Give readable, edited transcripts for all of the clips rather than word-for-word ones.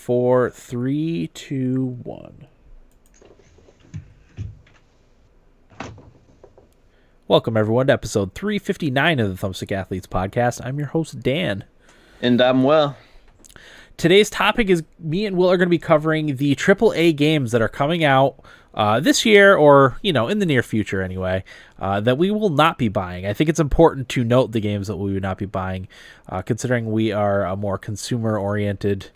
4, 3, 2, 1. Welcome, everyone, to episode 359 of the Thumbstick Athletes podcast. I'm your host, Dan. And I'm Will. Today's topic is me and Will are going to be covering the AAA games that are coming out this year or, in the near future anyway, that we will not be buying. I think it's important to note the games that we would not be buying, considering we are a more consumer-oriented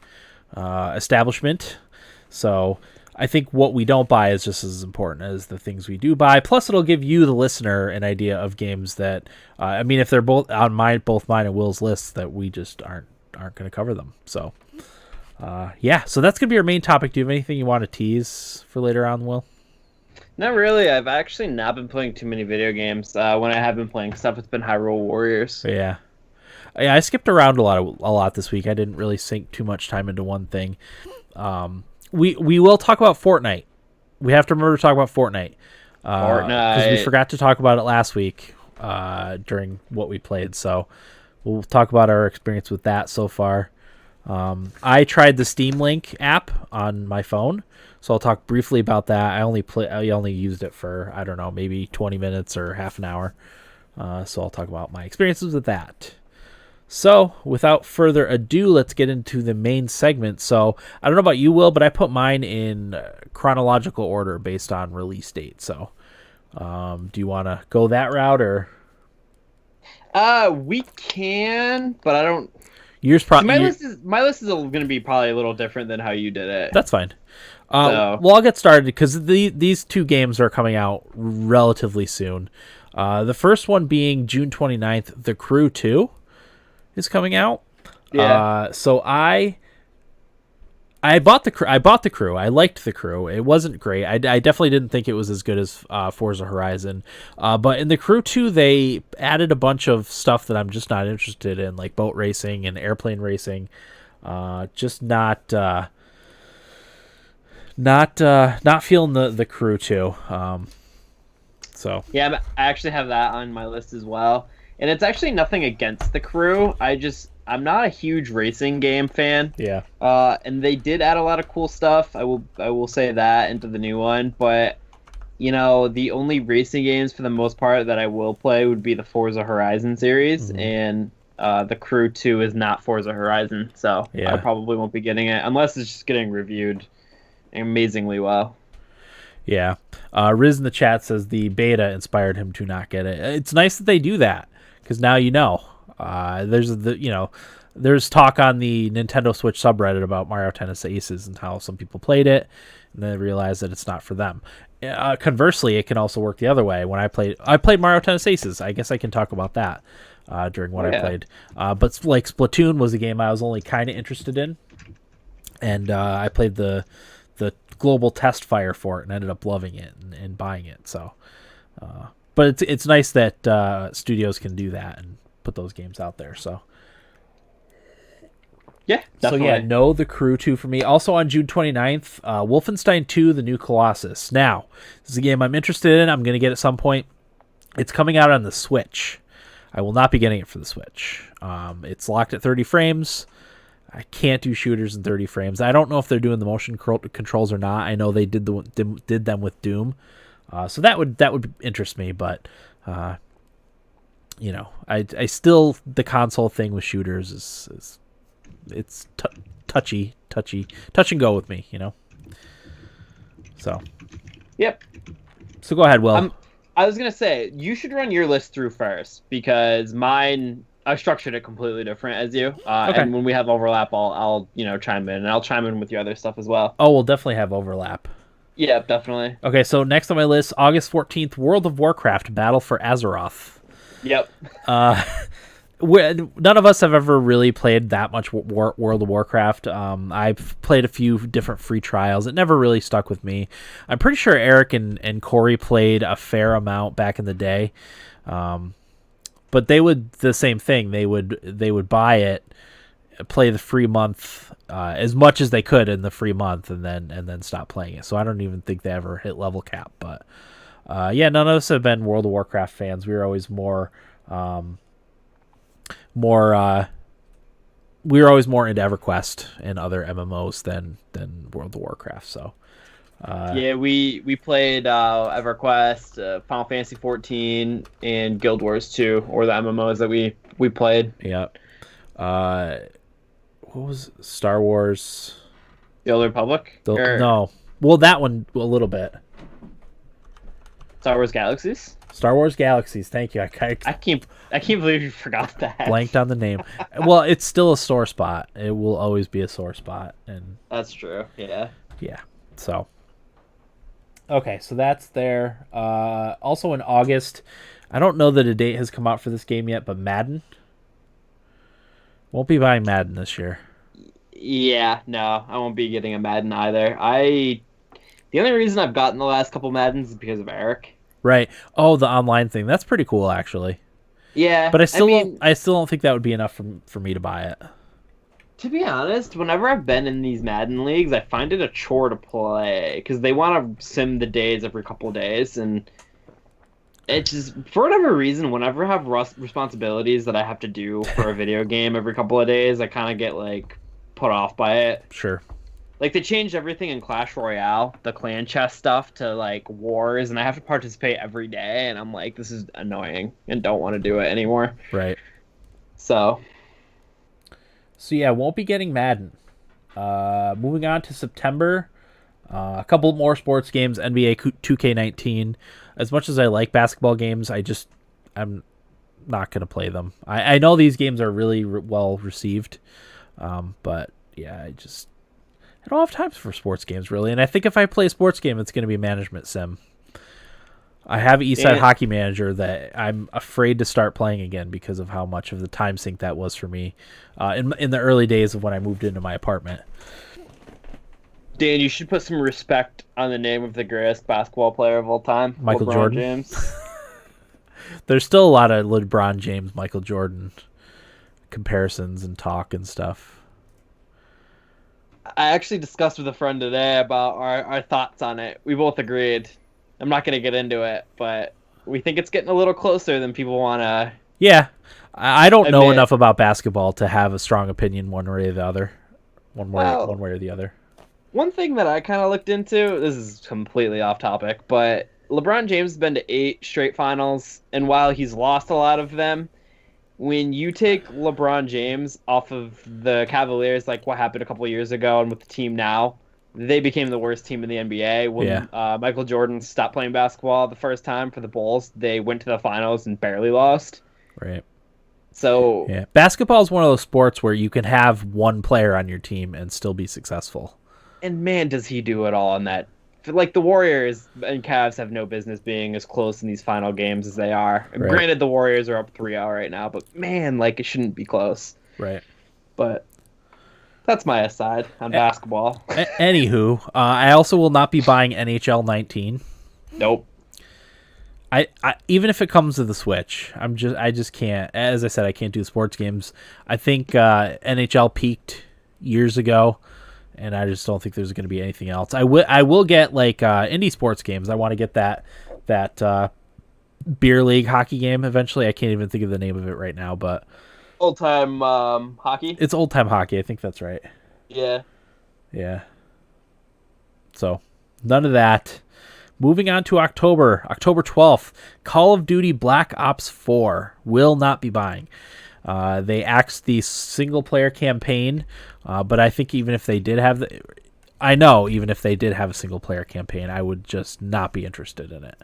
establishment. So I think what we don't buy is just as important as the things we do buy. Plus, it'll give you, the listener, an idea of games that, if they're both on both mine and Will's lists, that we just aren't going to cover them. So, so that's going to be our main topic. Do you have anything you want to tease for later on, Will? Not really. I've actually not been playing too many video games. When I have been playing stuff, it's been Hyrule Warriors. Yeah, I skipped around a lot this week. I didn't really sink too much time into one thing. We will talk about Fortnite. We have to remember to talk about Fortnite. Because we forgot to talk about it last week during what we played. So we'll talk about our experience with that so far. I tried the Steam Link app on my phone, so I'll talk briefly about that. I only used it for, I don't know, maybe 20 minutes or half an hour. So I'll talk about my experiences with that. So, without further ado, let's get into the main segment. So, I don't know about you, Will, but I put mine in chronological order based on release date. So, do you want to go that route, or? We can, but I don't. Yours my list is going to be probably a little different than how you did it. That's fine. Well, I'll get started because these two games are coming out relatively soon. The first one being June 29th, The Crew 2. Is coming out. Yeah. So I bought the Crew. I liked the Crew. It wasn't great. I definitely didn't think it was as good as Forza Horizon. But in the Crew 2, they added a bunch of stuff that I'm just not interested in, like boat racing and airplane racing. Just not feeling the Crew 2. So yeah, I actually have that on my list as well. And it's actually nothing against the Crew. I'm not a huge racing game fan. Yeah. And they did add a lot of cool stuff. I will say that into the new one. But the only racing games for the most part that I will play would be the Forza Horizon series, and the Crew 2 is not Forza Horizon, so yeah. I probably won't be getting it unless it's just getting reviewed amazingly well. Yeah. Riz in the chat says the beta inspired him to not get it. It's nice that they do that. Because now there's talk on the Nintendo Switch subreddit about Mario Tennis Aces and how some people played it and then realized that it's not for them. Conversely, it can also work the other way. When I played Mario Tennis Aces. I guess I can talk about that during what I played. But like Splatoon was a game I was only kind of interested in, and I played the global test fire for it and ended up loving it and buying it. So. But it's nice that studios can do that and put those games out there. So yeah, definitely. So yeah, no, The Crew 2 for me. Also on June 29th, Wolfenstein 2: The New Colossus. Now, this is a game I'm interested in. I'm going to get at some point. It's coming out on the Switch. I will not be getting it for the Switch. It's locked at 30 frames. I can't do shooters in 30 frames. I don't know if they're doing the motion controls or not. I know they did them with Doom. So that would interest me, but I still, the console thing with shooters is it's touch and go with me, So yep. So go ahead, Will. I was gonna say you should run your list through first because mine, I structured it completely different as you. Okay. And when we have overlap, I'll chime in, and I'll chime in with your other stuff as well. Oh, we'll definitely have overlap. Yeah, definitely. Okay, so next on my list, August 14th, World of Warcraft Battle for Azeroth. Yep. None of us have ever really played that much World of Warcraft. I've played a few different free trials. It never really stuck with me. I'm pretty sure Eric and Corey played a fair amount back in the day. But they would the same thing. They would buy it, play the free month as much as they could in the free month, and then stop playing it. So I don't even think they ever hit level cap. But none of us have been World of Warcraft fans. We were always more we were always more into EverQuest and other MMOs than World of Warcraft. So yeah, we played EverQuest, Final Fantasy 14, and Guild Wars 2, or the MMOs that we played. yeah. What was Star Wars? The Old Republic? No. Well, that one a little bit. Star Wars Galaxies? Star Wars Galaxies. Thank you. I can't believe you forgot that. Blanked on the name. Well, it's still a sore spot. It will always be a sore spot, and that's true. Yeah. Yeah. So. Okay, so that's there. Also in August, I don't know that a date has come out for this game yet, but Madden. Won't be buying Madden this year. Yeah, no, I won't be getting a Madden either. The only reason I've gotten the last couple Maddens is because of Eric. Right. Oh, the online thing. That's pretty cool, actually. Yeah. But I still don't think that would be enough for me to buy it. To be honest, whenever I've been in these Madden leagues, I find it a chore to play because they want to sim the days every couple of days, and it's just, for whatever reason, whenever I have responsibilities that I have to do for a video game every couple of days, I kind of get like put off by it. Sure. Like, they changed everything in Clash Royale, the clan chest stuff, to like wars, and I have to participate every day, and I'm like, this is annoying and don't want to do it anymore. Right. So yeah, won't be getting Madden. Moving on to September, a couple more sports games. NBA 2K19. As much as I like basketball games, I'm not gonna play them. I know these games are really well received, but yeah, I don't have time for sports games really. And I think if I play a sports game, it's gonna be a management sim. I have Eastside Hockey Manager that I'm afraid to start playing again because of how much of the time sink that was for me in the early days of when I moved into my apartment. Dan, you should put some respect on the name of the greatest basketball player of all time, Michael LeBron Jordan. James. There's still a lot of LeBron James, Michael Jordan comparisons and talk and stuff. I actually discussed with a friend today about our thoughts on it. We both agreed. I'm not going to get into it, but we think it's getting a little closer than people want to. Yeah. I don't know enough about basketball to have a strong opinion one way or the other. One way or the other. One thing that I kind of looked into, this is completely off topic, but LeBron James has been to 8 straight finals, and while he's lost a lot of them, when you take LeBron James off of the Cavaliers, like what happened a couple of years ago, and with the team now, they became the worst team in the NBA. When Michael Jordan stopped playing basketball the first time for the Bulls, they went to the finals and barely lost. Right. So yeah, basketball is one of those sports where you can have one player on your team and still be successful. And man, does he do it all on that. Like, the Warriors and Cavs have no business being as close in these final games as they are. Right. Granted, the Warriors are up 3-0 right now, but man, like, it shouldn't be close. Right. But that's my aside on basketball. Anywho, I also will not be buying NHL 19. Nope. I even if it comes to the Switch, I just can't. As I said, I can't do sports games. I think NHL peaked years ago, and I just don't think there's going to be anything else. I will get like indie sports games. I want to get that beer league hockey game eventually. I can't even think of the name of it right now, but old time hockey. It's old time hockey. I think that's right. Yeah. Yeah. So none of that. Moving on to October 12th, Call of Duty Black Ops 4 will not be buying. They axed the single-player campaign, but I think even if they did have even if they did have a single-player campaign, I would just not be interested in it.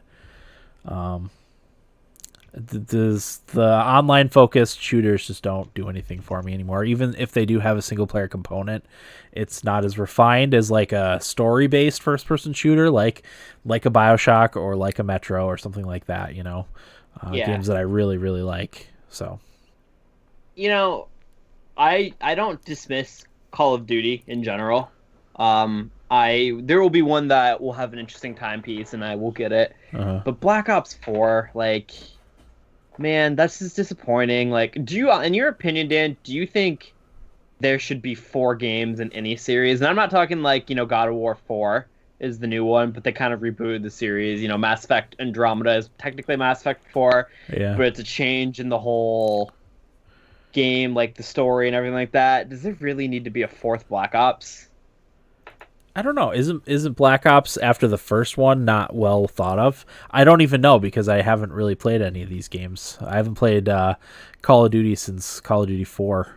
The online-focused shooters just don't do anything for me anymore. Even if they do have a single-player component, it's not as refined as like a story-based first-person shooter, like a BioShock or like a Metro or something like that. Games that I really, really like. So, I don't dismiss Call of Duty in general. There will be one that will have an interesting timepiece, and I will get it. But Black Ops 4, like, man, that's just disappointing. Like, in your opinion, Dan, do you think there should be 4 games in any series? And I'm not talking like, God of War 4 is the new one, but they kind of rebooted the series. Mass Effect Andromeda is technically Mass Effect 4, but it's a change in the whole game, like the story and everything like that, does there really need to be a fourth Black Ops? I don't know. Isn't Black Ops after the first one not well thought of? I don't even know because I haven't really played any of these games. I haven't played Call of Duty since Call of Duty 4.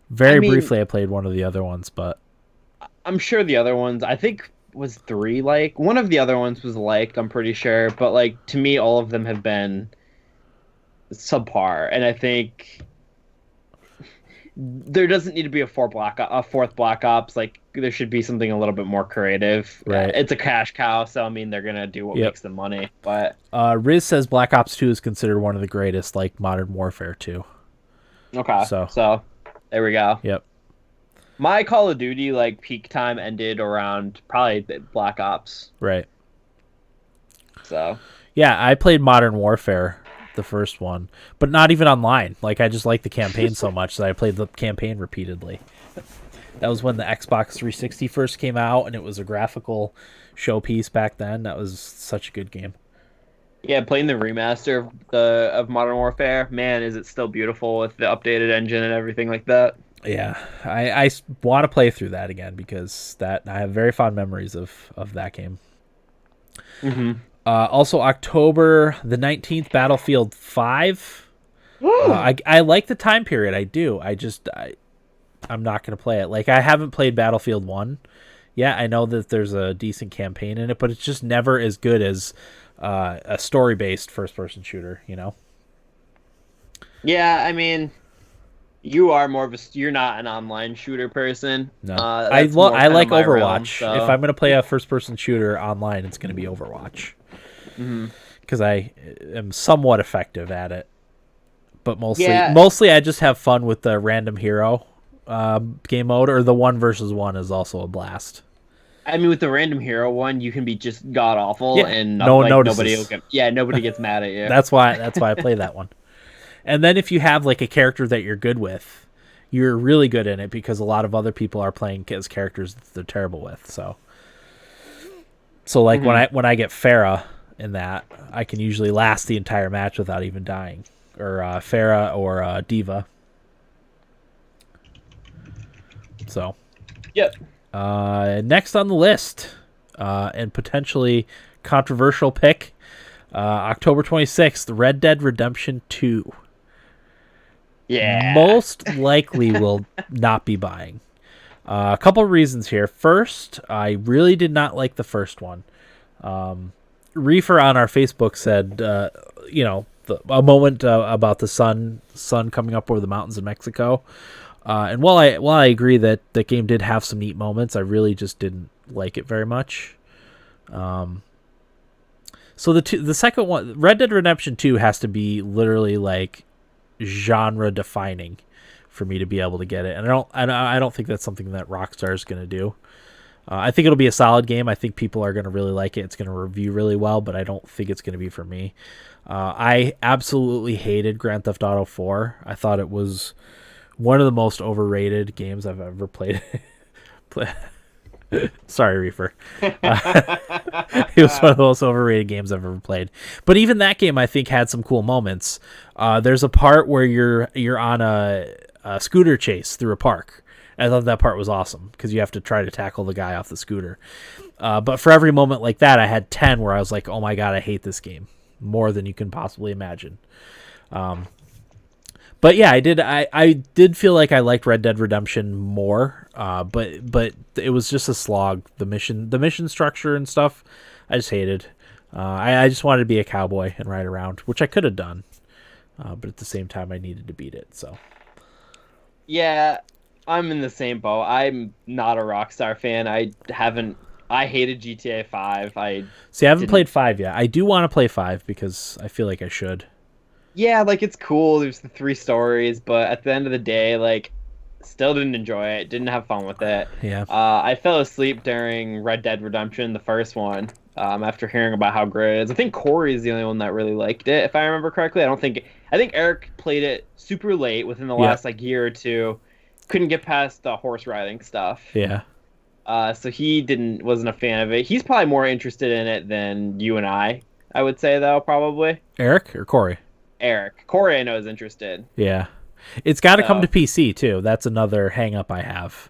Very briefly, I played one of the other ones, but I'm sure the other ones, I think was 3 like. One of the other ones was liked, I'm pretty sure, but like to me all of them have been subpar, and I think there doesn't need to be a fourth Black Ops. Like there should be something a little bit more creative. Right. It's a cash cow, so I mean they're gonna do what makes them money. But Riz says Black Ops 2 is considered one of the greatest, like Modern Warfare 2. Okay, so there we go. Yep. My Call of Duty like peak time ended around probably Black Ops. Right. So yeah, I played Modern Warfare, the first one, but not even online. Like I just liked the campaign so much that I played the campaign repeatedly. That was when the Xbox 360 first came out, and it was a graphical showpiece back then. That was such a good game. Yeah, playing the remaster of Modern Warfare, man, is it still beautiful with the updated engine and everything like that. Yeah, I want to play through that again because I have very fond memories of that game. Mm-hmm. Also, October the 19th, Battlefield 5. I like the time period. I do. I'm not going to play it. Like, I haven't played Battlefield 1. Yeah, I know that there's a decent campaign in it, but it's just never as good as a story-based first-person shooter, you know? Yeah, I mean, you're not an online shooter person. No, I like Overwatch. Realm, so. If I'm going to play a first-person shooter online, it's going to be Overwatch. Because I am somewhat effective at it. But mostly I just have fun with the random hero game mode, or the 1 versus 1 is also a blast. I mean, with the random hero one, you can be just god awful, and nobody gets mad at you. That's why I play that one. And then if you have like a character that you're good with, you're really good in it because a lot of other people are playing as characters that they're terrible with. So like when I get Pharah in that, I can usually last the entire match without even dying, or Pharah or Diva. So, yep. Next on the list, and potentially controversial pick, October 26th, Red Dead Redemption 2. Yeah. Most likely will not be buying. A couple of reasons here. First, I really did not like the first one. Reefer on our Facebook said, a moment about the sun coming up over the mountains in Mexico. And while I agree that the game did have some neat moments, I really just didn't like it very much. So the second one, Red Dead Redemption 2, has to be literally like genre defining for me to be able to get it, and I don't think that's something that Rockstar is going to do. I think it'll be a solid game. I think people are going to really like it. It's going to review really well, but I don't think it's going to be for me. I absolutely hated Grand Theft Auto 4. I thought it was one of the most overrated games I've ever played. Sorry, Reefer. It was one of the most overrated games I've ever played. But even that game, I think, had some cool moments. There's a part where you're on a scooter chase through a park. I thought that part was awesome because you have to try to tackle the guy off the scooter. But for every moment like that, I had 10 where I was like, oh my God, I hate this game more than you can possibly imagine. But yeah, I did feel like I liked Red Dead Redemption more, but it was just a slog. The mission structure and stuff, I just hated. I just wanted to be a cowboy and ride around, which I could have done, but at the same time, I needed to beat it. So yeah, I'm in the same boat. I'm not a Rockstar fan. I hated GTA 5. I haven't played 5 yet. I do want to play 5 because I feel like I should. Yeah, like, it's cool. There's the 3 stories, but at the end of the day, like, still didn't enjoy it. Didn't have fun with it. Yeah. I fell asleep during Red Dead Redemption, the first one, after hearing about how great it is. I think Corey is the only one that really liked it, if I remember correctly. I think Eric played it super late within the last, year or two. Couldn't get past the horse riding stuff. Yeah. So he wasn't a fan of it. He's probably more interested in it than you and I would say, though, probably. Eric or Corey? Eric. Corey, I know, is interested. Yeah. It's got to come to PC too. That's another hang up I have.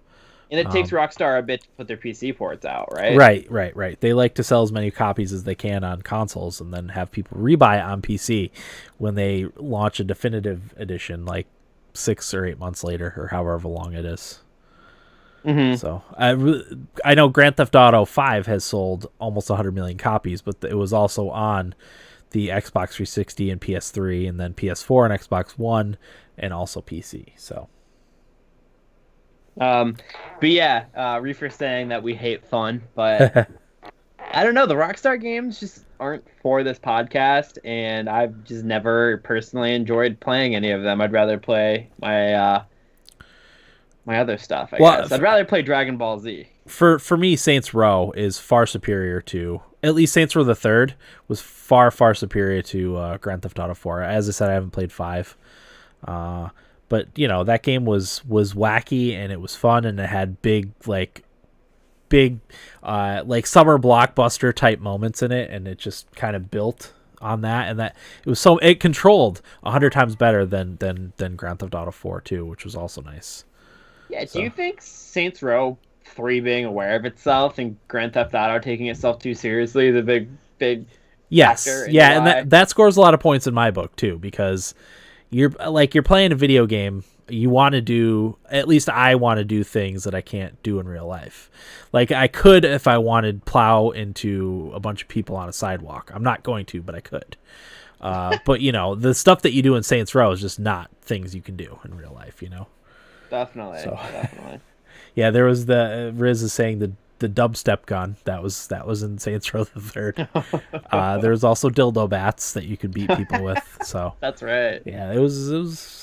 And it takes Rockstar a bit to put their PC ports out, right? Right. They like to sell as many copies as they can on consoles and then have people rebuy it on PC when they launch a definitive edition, like 6 or 8 months later, or however long it is. Mm-hmm. So I know Grand Theft Auto 5 has sold almost 100 million copies, but it was also on the Xbox 360 and PS3, and then PS4 and Xbox One, and also PC. So. But yeah, Reefer saying that we hate fun, but I don't know. The Rockstar games just aren't for this podcast, and I've just never personally enjoyed playing any of them. I'd rather play my other stuff. I guess I'd rather play Dragon Ball Z. For me, Saints Row is far superior to, at least Saints Row the Third was far superior to Grand Theft Auto 4. As I said, I haven't played 5. But that game was wacky and it was fun and it had big like summer blockbuster type moments in it, and it just kind of built on that, and that it controlled 100 times better than Grand Theft Auto 4 too, which was also nice. Yeah, do you think Saints Row 3 being aware of itself and Grand Theft Auto taking itself too seriously is a big yes, factor? Yeah, and that scores a lot of points in my book too, because you're playing a video game. You want to do, at least I want to do things that I can't do in real life. Like I could, if I wanted, plow into a bunch of people on a sidewalk. I'm not going to, but I could. But the stuff that you do in Saints Row is just not things you can do in real life. Definitely. Yeah, there was Riz is saying the dubstep gun that was in Saints Row the Third. There's also dildo bats that you could beat people with. So that's right. Yeah, it was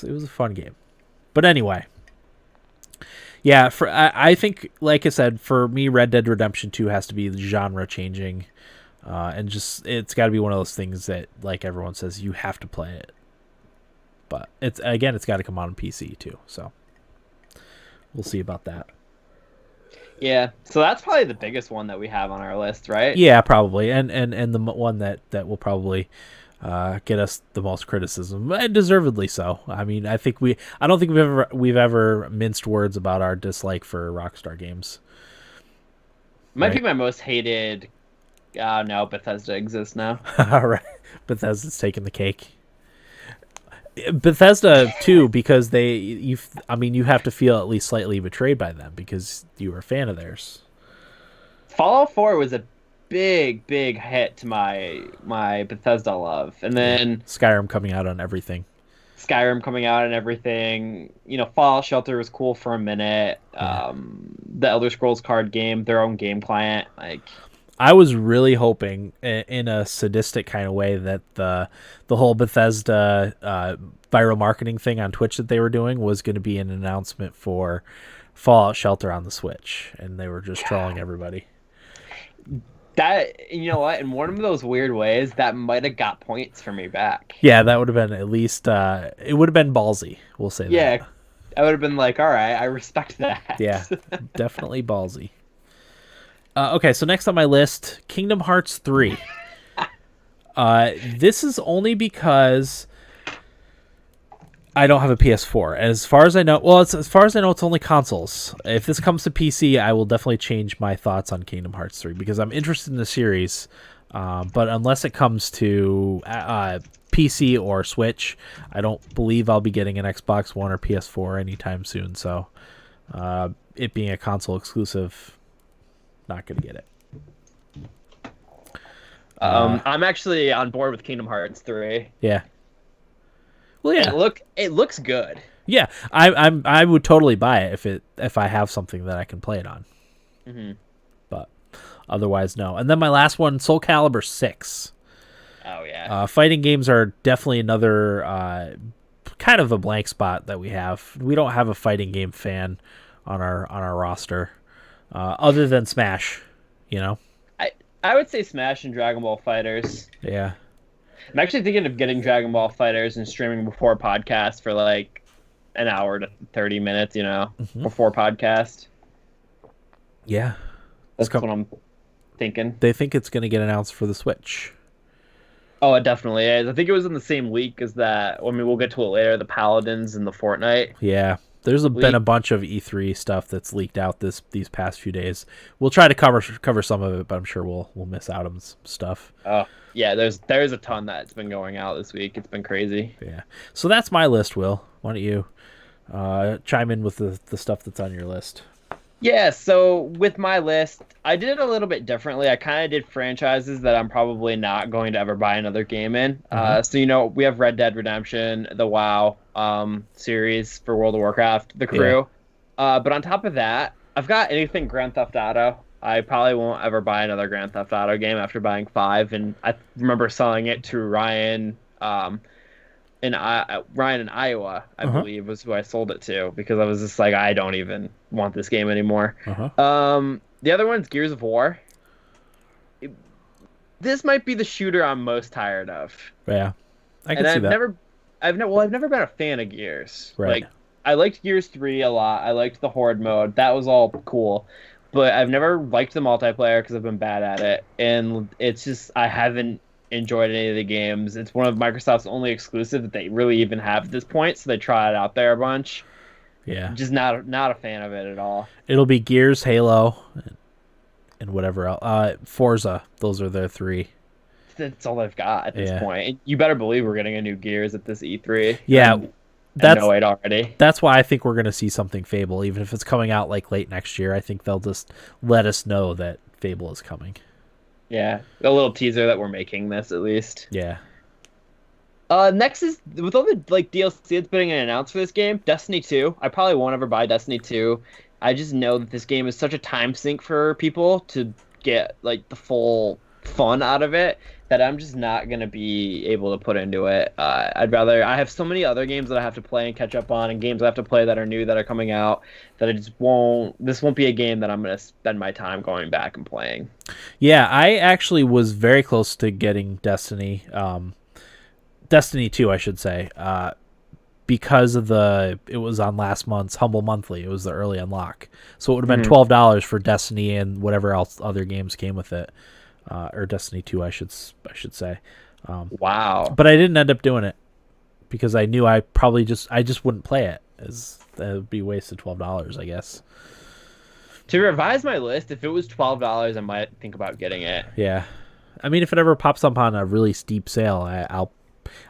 a fun game. But anyway, yeah, I think, like I said, for me, Red Dead Redemption 2 has to be genre changing, and just it's got to be one of those things that, like everyone says, you have to play it. But it's got to come out on PC too. So we'll see about that. Yeah, so that's probably the biggest one that we have on our list, right? Yeah, probably, and the one that will probably get us the most criticism, and deservedly so. I mean, I don't think we've ever minced words about our dislike for Rockstar games. Might be my most hated. No, Bethesda exists now. All right, Bethesda's taking the cake. Bethesda too, because you have to feel at least slightly betrayed by them because you were a fan of theirs. Fallout 4 was a big hit to my Bethesda love, and then Skyrim coming out on everything. Fallout Shelter was cool for a minute. Yeah. The Elder Scrolls card game, their own game client, I was really hoping, in a sadistic kind of way, that the whole Bethesda viral marketing thing on Twitch that they were doing was going to be an announcement for Fallout Shelter on the Switch, and they were just trolling everybody. That, you know what, in one of those weird ways, that might have got points for me back. Yeah, that would have been at least, it would have been ballsy, we'll say that. Yeah, I would have been like, all right, I respect that. Yeah, definitely ballsy. Okay, so next on my list, Kingdom Hearts 3. This is only because I don't have a PS4. As far as I know, it's only consoles. If this comes to PC, I will definitely change my thoughts on Kingdom Hearts 3 because I'm interested in the series. But unless it comes to PC or Switch, I don't believe I'll be getting an Xbox One or PS4 anytime soon. So it being a console exclusive, not going to get it. I'm actually on board with Kingdom Hearts 3. Yeah. Well, yeah. It looks good. Yeah, I would totally buy it if I have something that I can play it on. Mm-hmm. But otherwise, no. And then my last one, Soul Calibur 6. Oh yeah. Fighting games are definitely another kind of a blank spot that we have. We don't have a fighting game fan on our roster, other than Smash. I would say Smash and Dragon Ball Fighters. Yeah. I'm actually thinking of getting Dragon Ball Fighters and streaming before podcast for like an hour to 30 minutes, before podcast. Yeah. That's what I'm thinking. They think it's going to get announced for the Switch. Oh, it definitely is. I think it was in the same league as that. I mean, we'll get to it later. The Paladins and the Fortnite Yeah, been a league. bunch of E3 stuff that's leaked out these past few days. We'll try to cover some of it, but I'm sure we'll miss out on some stuff. Oh, yeah. There's a ton that's been going out this week. It's been crazy. Yeah. So that's my list, Will. Why don't you chime in with the stuff that's on your list? Yeah, so with my list, I did it a little bit differently. I kind of did franchises that I'm probably not going to ever buy another game in. So we have Red Dead Redemption, the WoW series for World of Warcraft, the crew. But on top of that, I've got anything Grand Theft Auto. I probably won't ever buy another Grand Theft Auto game after buying five, and I remember selling it to Ryan. Ryan in Iowa, I believe, was who I sold it to because I was just like, I don't even want this game anymore. The other one's Gears of War. This might be the shooter I'm most tired of. Yeah, I can see that. I've never been a fan of Gears. Right. Like, I liked Gears 3 a lot. I liked the Horde mode. That was all cool. But I've never liked the multiplayer because I've been bad at it. And it's just, I haven't enjoyed any of the games. It's one of Microsoft's only exclusive that they really even have at this point, so they try it out there a bunch. Yeah. Just not a fan of it at all. It'll be Gears, Halo, and whatever else. Forza. Those are their three. That's all they've got at this point. And you better believe we're getting a new Gears at this E3. Yeah. I know it already. That's why I think we're going to see something Fable, even if it's coming out like late next year. I think they'll just let us know that Fable is coming. Yeah, a little teaser that we're making this at least. Yeah. Next is with all the DLC that's been announced for this game, Destiny 2. I probably won't ever buy Destiny 2. I just know that this game is such a time sink for people to get the full fun out of it that I'm just not gonna be able to put into it. I have so many other games that I have to play and catch up on, and games I have to play that are new that are coming out that I just won't. This won't be a game that I'm gonna spend my time going back and playing. Yeah, I actually was very close to getting Destiny 2, I should say, because of it was on last month's Humble Monthly. It was the early unlock, so it would have been $12 for Destiny and whatever else other games came with it. Or Destiny 2, I should say. Wow! But I didn't end up doing it because I knew I just wouldn't play it. That would be wasted $12, I guess. To revise my list, if it was $12, I might think about getting it. Yeah, I mean, if it ever pops up on a really steep sale,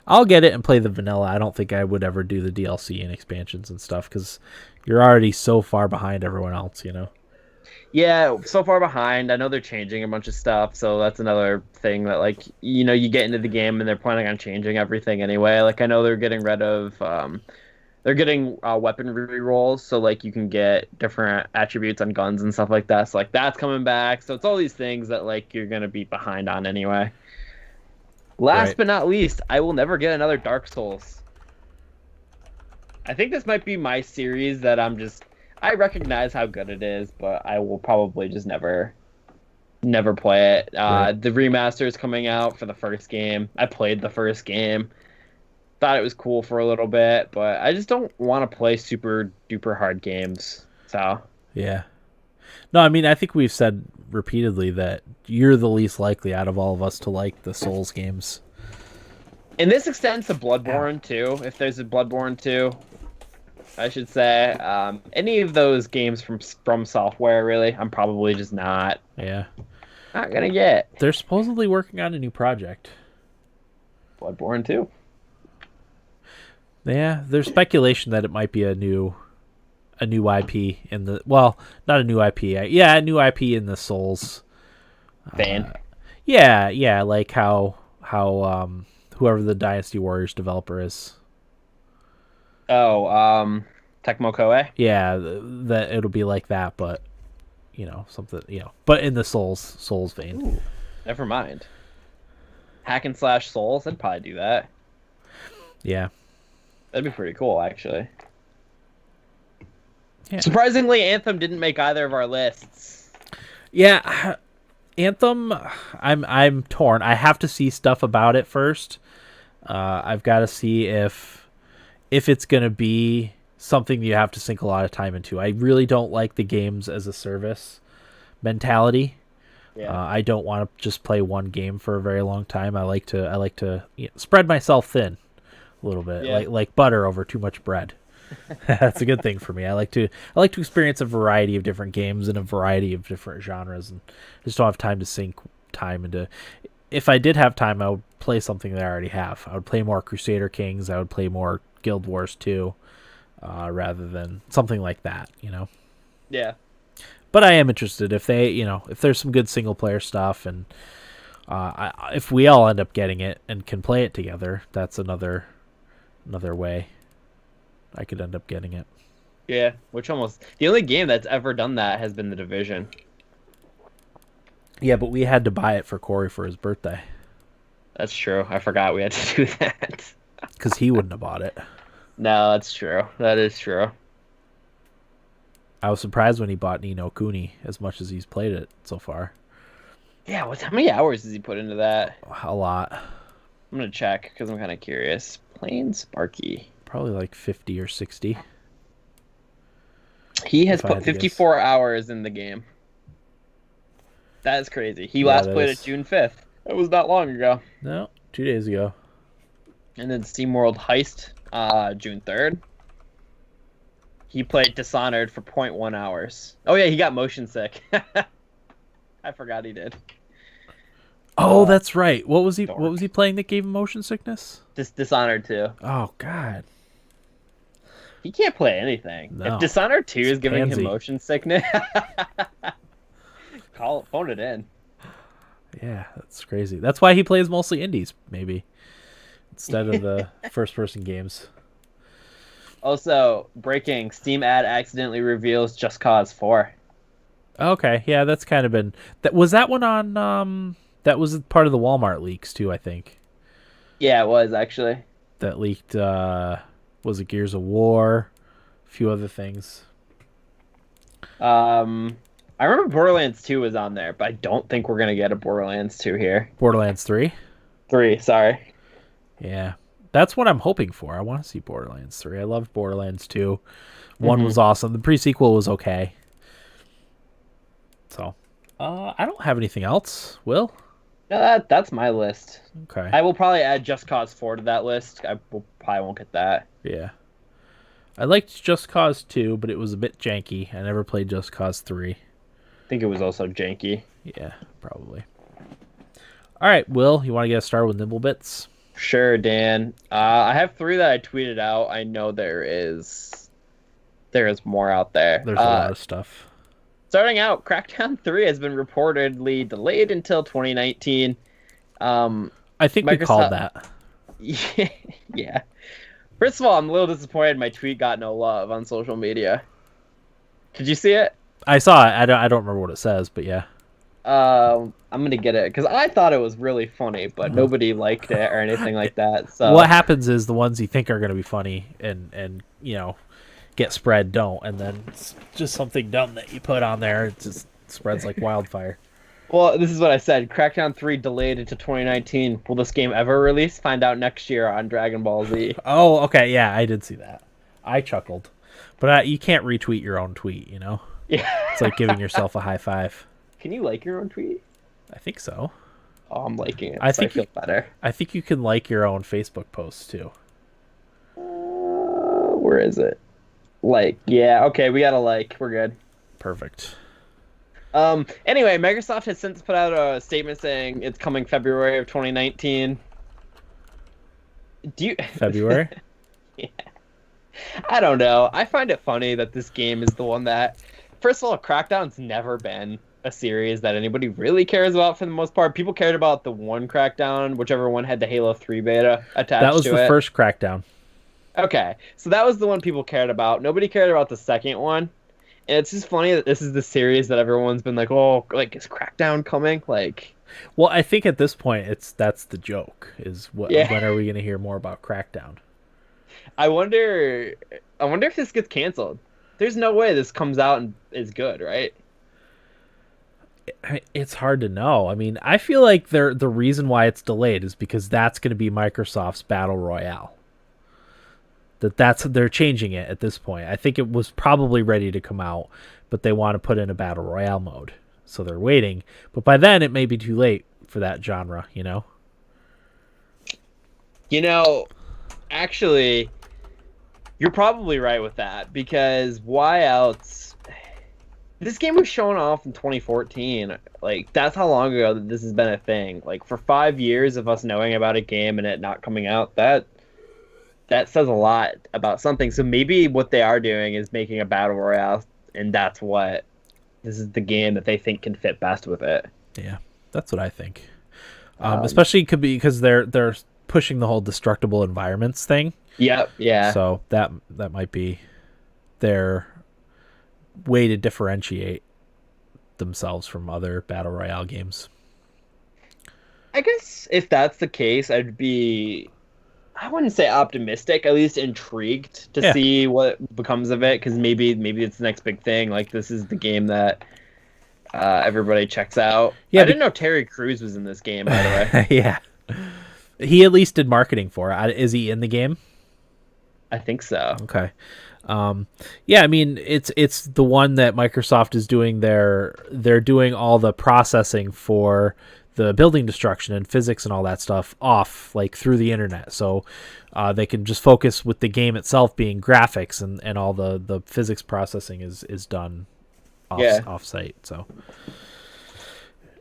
I'll get it and play the vanilla. I don't think I would ever do the DLC and expansions and stuff because you're already so far behind everyone else, you know. Yeah, so far behind. I know they're changing a bunch of stuff, so that's another thing that you get into the game and they're planning on changing everything anyway. I know they're getting rid of they're getting weaponry rolls, so you can get different attributes on guns and stuff like that. So that's coming back. So it's all these things that you're gonna be behind on anyway. Last but not least, I will never get another Dark Souls. I think this might be my series that I recognize how good it is, but I will probably just never play it. Right. The remaster is coming out for the first game. I played the first game. Thought it was cool for a little bit, but I just don't want to play super duper hard games. So yeah. No, I mean, I think we've said repeatedly that you're the least likely out of all of us to like the Souls games. And this extends to Bloodborne too, if there's a Bloodborne 2. I should say. Any of those games from Software, really, I'm probably just not gonna get. They're supposedly working on a new project. Bloodborne 2. Yeah, there's speculation that it might be a new IP in the not a new IP. A new IP in the Souls Fan. Yeah, like how whoever the Dynasty Warriors developer is. Oh, Tecmo Koei? Yeah, that it'll be like that, but something, but in the Souls vein. Ooh, never mind. Hack and slash Souls, I'd probably do that. Yeah. That'd be pretty cool, actually. Yeah. Surprisingly, Anthem didn't make either of our lists. Yeah, Anthem, I'm torn. I have to see stuff about it first. I've got to see if it's going to be something you have to sink a lot of time into. I really don't like the games as a service mentality. Yeah. I don't want to just play one game for a very long time. I like to spread myself thin a little bit, Yeah. like butter over too much bread. That's a good thing for me. I like to experience a variety of different games and a variety of different genres, and I just don't have time to sink time into. If I did have time, I would play something that I already have. I would play more Crusader Kings. I would play more Guild Wars 2, rather than something like that. Yeah. But I am interested if if there's some good single player stuff, and if we all end up getting it and can play it together, that's another way I could end up getting it. Yeah, the only game that's ever done that has been The Division. Yeah, but we had to buy it for Corey for his birthday. That's true. I forgot we had to do that. Because he wouldn't have bought it. No, that's true. That is true. I was surprised when he bought Ni no Kuni as much as he's played it so far. Yeah, how many hours does he put into that? A lot. I'm going to check because I'm kind of curious. Plain Sparky. Probably like 50 or 60. He has put 54 hours in the game. That is crazy. He last played it June 5th. It was not long ago. No, 2 days ago. And then SteamWorld Heist, June 3rd. He played Dishonored for 0.1 hours. Oh yeah, he got motion sick. I forgot he did. Oh, that's right. What was he playing that gave him motion sickness? Dishonored 2. Oh god. He can't play anything. No. If Dishonored 2 is giving pansy. him motion sickness, phone it in. Yeah, that's crazy. That's why he plays mostly indies, maybe, instead of the first-person games. Also, breaking, Steam ad accidentally reveals Just Cause 4. Okay, yeah, that's kind of been... Was that one on... that was part of the Walmart leaks, too, I think. Yeah, it was, actually. That leaked, was it Gears of War? A few other things. I remember Borderlands 2 was on there, but I don't think we're going to get a Borderlands 2 here. Borderlands 3? 3, sorry. Yeah. That's what I'm hoping for. I want to see Borderlands 3. I loved Borderlands 2. 1 was awesome. The pre-sequel was okay. So, I don't have anything else. Will? No, that's my list. Okay. I will probably add Just Cause 4 to that list. Probably won't get that. Yeah. I liked Just Cause 2, but it was a bit janky. I never played Just Cause 3. I think it was also janky. Yeah, probably. All right, Will, you want to get us started with Nimble Bits? Sure, Dan. I have 3 that I tweeted out. I know there is more out there. There's a lot of stuff. Starting out, Crackdown 3 has been reportedly delayed until 2019. I think we called that. Yeah. First of all, I'm a little disappointed my tweet got no love on social media. Did you see it? I saw it. I don't remember what it says, but yeah. I'm gonna get it because I thought it was really funny, but nobody liked it or anything like that. So what happens is the ones you think are gonna be funny and get spread don't, and then it's just something dumb that you put on there. It just spreads like wildfire. Well, this is what I said. Crackdown 3 delayed into 2019. Will this game ever release? Find out next year on Dragon Ball Z. Oh, okay, yeah, I did see that. I chuckled, but you can't retweet your own tweet. Yeah. It's like giving yourself a high five. Can you like your own tweet? I think so. Oh, I'm liking it. I feel better. I think you can like your own Facebook posts too. Where is it? Like, yeah, okay, we got a like. We're good. Perfect. Anyway, Microsoft has since put out a statement saying it's coming February of 2019. February? Yeah. I don't know. I find it funny that this game is the one that... First of all, Crackdown's never been a series that anybody really cares about for the most part. People cared about the one Crackdown, whichever one had the Halo 3 beta attached to it. That was the first Crackdown. Okay, so that was the one people cared about. Nobody cared about the second one. And it's just funny that this is the series that everyone's been like, oh, like, is Crackdown coming? Like... Well, I think at this point, that's the joke, is when are we going to hear more about Crackdown? I wonder if this gets canceled. There's no way this comes out and is good, right? It's hard to know. I mean, I feel like the reason why it's delayed is because that's going to be Microsoft's Battle Royale. They're changing it at this point. I think it was probably ready to come out, but they want to put in a Battle Royale mode. so they're waiting. But by then, it may be too late for that genre, you know? Actually, you're probably right with that, because why else? This game was shown off in 2014. Like, that's how long ago that this has been a thing. Like, for 5 years of us knowing about a game and it not coming out, that says a lot about something. So maybe what they are doing is making a battle royale, and this is the game that they think can fit best with it. Yeah, that's what I think. Especially could be because they're pushing the whole destructible environments thing. Yep. Yeah. So that might be their way to differentiate themselves from other battle royale games. I guess if that's the case, I wouldn't say optimistic, at least intrigued to see what becomes of it, because maybe it's the next big thing. Like, this is the game that everybody checks out. Yeah, I didn't know Terry Crews was in this game, by the way. Yeah. He at least did marketing for it. Is he in the game? I think so. Okay. Yeah, I mean, it's the one that Microsoft is doing they're doing all the processing for the building destruction and physics and all that stuff off, like, through the internet. So they can just focus with the game itself being graphics, and all the physics processing is done off site. So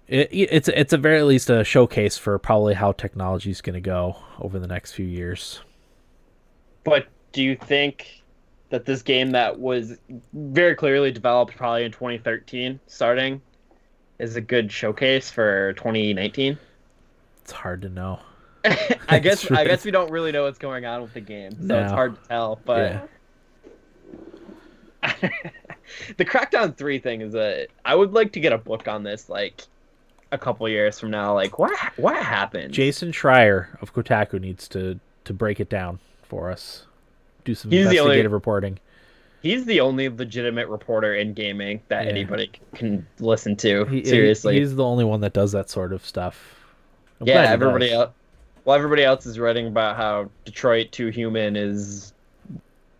it's a very least a showcase for probably how technology is going to go over the next few years. But do you think that this game that was very clearly developed probably in 2013 starting is a good showcase for 2019? It's hard to know. I guess we don't really know what's going on with the game, so it's hard to tell. But the Crackdown 3 thing is I would like to get a book on this, like, a couple years from now. Like, what happened? Jason Schreier of Kotaku needs to break it down for us. Do some investigative reporting. He's the only legitimate reporter in gaming that anybody can listen to. Seriously, he's the only one that does that sort of stuff. Everybody else is writing about how Detroit 2 Human is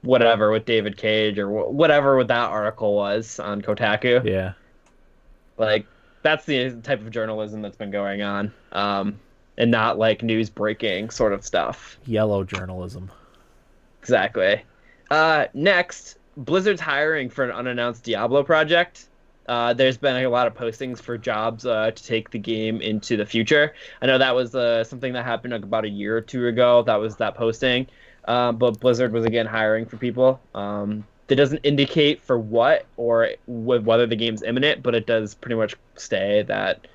whatever with David Cage, or whatever that article was on Kotaku. Yeah, like, that's the type of journalism that's been going on, and not like news breaking sort of stuff. Yellow journalism. Exactly. Next, Blizzard's hiring for an unannounced Diablo project. There's been a lot of postings for jobs to take the game into the future. I know that was something that happened like about a year or two ago. That was that posting. But Blizzard was again hiring for people. That doesn't indicate for what or whether the game's imminent, but it does pretty much say that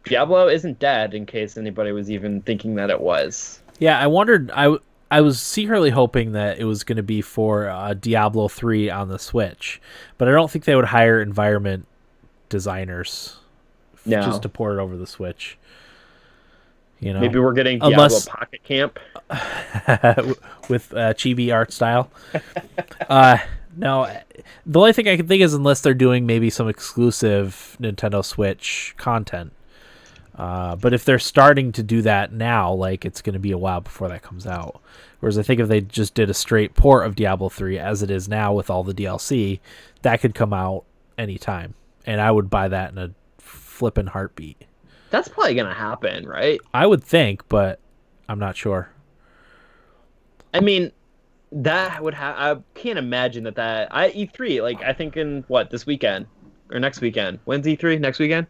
Diablo isn't dead, in case anybody was even thinking that it was. Yeah, I wondered. I was secretly hoping that it was going to be for Diablo 3 on the Switch, but I don't think they would hire environment designers just to port it over the Switch. You know, maybe we're getting Diablo Pocket Camp with chibi art style. No, the only thing I can think is unless they're doing maybe some exclusive Nintendo Switch content. But if they're starting to do that now, like, it's going to be a while before that comes out. Whereas I think if they just did a straight port of Diablo 3 as it is now with all the DLC, that could come out anytime. And I would buy that in a flippin' heartbeat. That's probably going to happen, right? I would think, but I'm not sure. I mean, that would I can't imagine that E3, like, I think in this weekend or next weekend. When's E3? Next weekend?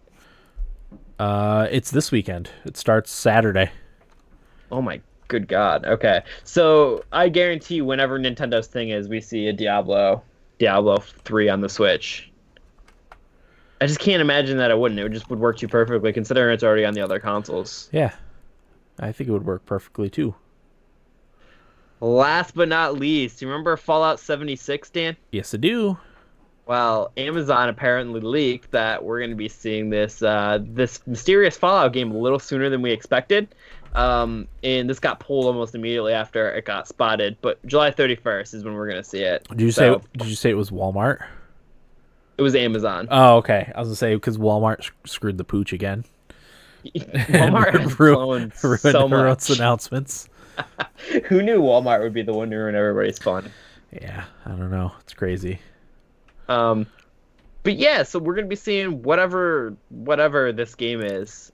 It's this weekend. It starts Saturday. Oh my good God. Okay. So I guarantee whenever Nintendo's thing is, we see a Diablo 3 on the Switch. I just can't imagine that it wouldn't. It just would work too perfectly, considering it's already on the other consoles. Yeah. I think it would work perfectly too. Last but not least, you remember Fallout 76, Dan? Yes, I do. Well, Amazon apparently leaked that we're going to be seeing this mysterious Fallout game a little sooner than we expected. And this got pulled almost immediately after it got spotted. But July 31st is when we're going to see it. Did you say it was Walmart? It was Amazon. Oh, okay. I was going to say, because Walmart screwed the pooch again. Walmart has ruined so much announcements. Who knew Walmart would be the one to ruin everybody's fun? Yeah, I don't know. It's crazy. But yeah, so we're gonna be seeing whatever this game is.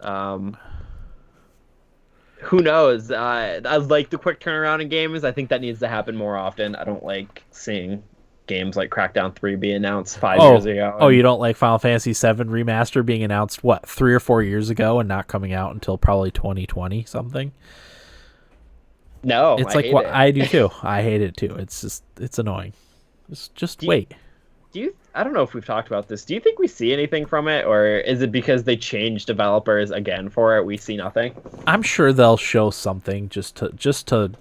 Who knows? I like the quick turnaround in games. I think that needs to happen more often. I don't like seeing games like Crackdown 3 be announced 5 years ago. Oh, you don't like Final Fantasy VII Remaster being announced, what, 3 or 4 years ago and not coming out until probably 2020 something? No, it's like what I do too. I hate it too. It's annoying. Just wait. I don't know if we've talked about this. Do you think we see anything from it, or is it because they changed developers again for it? We see nothing. I'm sure they'll show something just to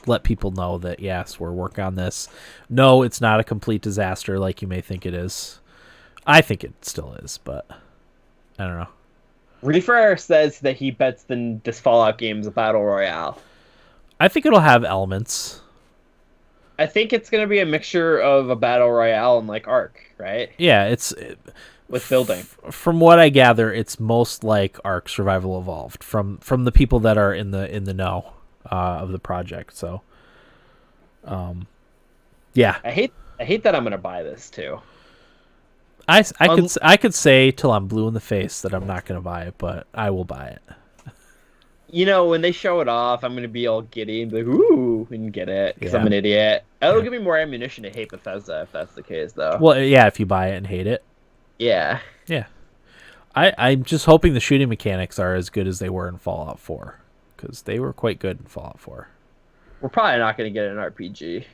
let people know that yes, we're working on this. No, it's not a complete disaster like you may think it is. I think it still is, but I don't know. Reefer says that he bets this Fallout game is a battle royale. I think it'll have elements. I think it's going to be a mixture of a battle royale and like Ark, right? Yeah, with building. From what I gather, it's most like Ark Survival Evolved from the people that are in the know of the project. So, yeah. I hate that I'm going to buy this too. I could say till I'm blue in the face that I'm not going to buy it, but I will buy it. You know, when they show it off, I'm going to be all giddy and be like, ooh, and get it, because I'm an idiot. It'll give me more ammunition to hate Bethesda if that's the case, though. Well, yeah, if you buy it and hate it. Yeah. Yeah. I'm just hoping the shooting mechanics are as good as they were in Fallout 4, because they were quite good in Fallout 4. We're probably not going to get an RPG,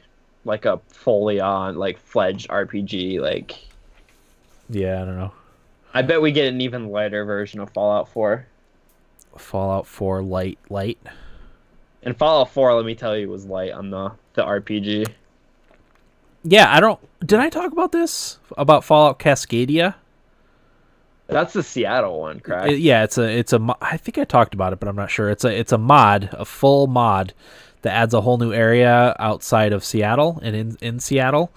like a fully on, like, fledged RPG, like... Yeah, I don't know. I bet we get an even lighter version of Fallout 4. Fallout 4 light. And Fallout 4, let me tell you, was light on the RPG. Yeah, did I talk about this? About Fallout Cascadia? That's the Seattle one, correct? Yeah, it's a I think I talked about it, but I'm not sure. It's a mod, a full mod that adds a whole new area outside of Seattle and in Seattle.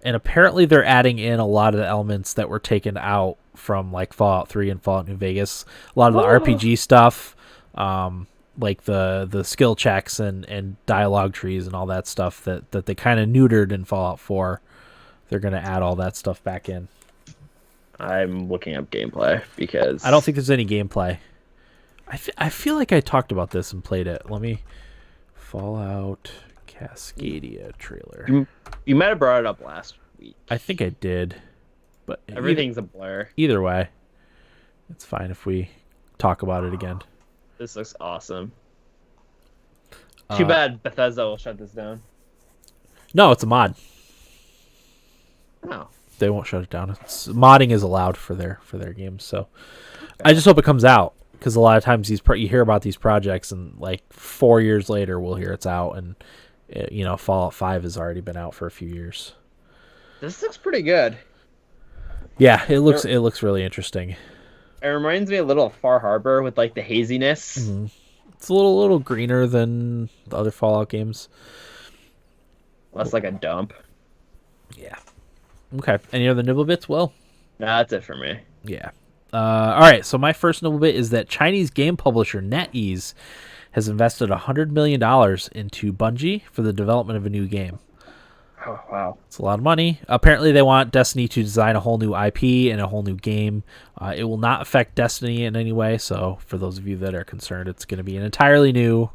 And apparently they're adding in a lot of the elements that were taken out from like Fallout 3 and Fallout New Vegas. A lot of the RPG stuff, like the skill checks and dialogue trees and all that stuff that they kind of neutered in Fallout 4. They're going to add all that stuff back in. I'm looking up gameplay because... I don't think there's any gameplay. I feel like I talked about this and played it. Let me... Fallout Cascadia trailer. You might have brought it up last week. I think I did. But everything's a blur. Either way, it's fine if we talk about it again. This looks awesome. Too bad Bethesda will shut this down. No, it's a mod. No. They won't shut it down. Modding is allowed for their games, so okay. I just hope it comes out, because a lot of times you hear about these projects and like 4 years later we'll hear it's out, and Fallout 5 has already been out for a few years. This looks pretty good. Yeah, it looks really interesting. It reminds me a little of Far Harbor with like the haziness. Mm-hmm. It's a little greener than the other Fallout games. Less like a dump. Yeah. Okay. Any other nibble bits? Well, nah, that's it for me. Yeah. All right. So my first nibble bit is that Chinese game publisher NetEase has invested $100 million into Bungie for the development of a new game. Oh, wow. It's a lot of money. Apparently, they want Destiny to design a whole new IP and a whole new game. It will not affect Destiny in any way, so for those of you that are concerned, it's going to be an entirely new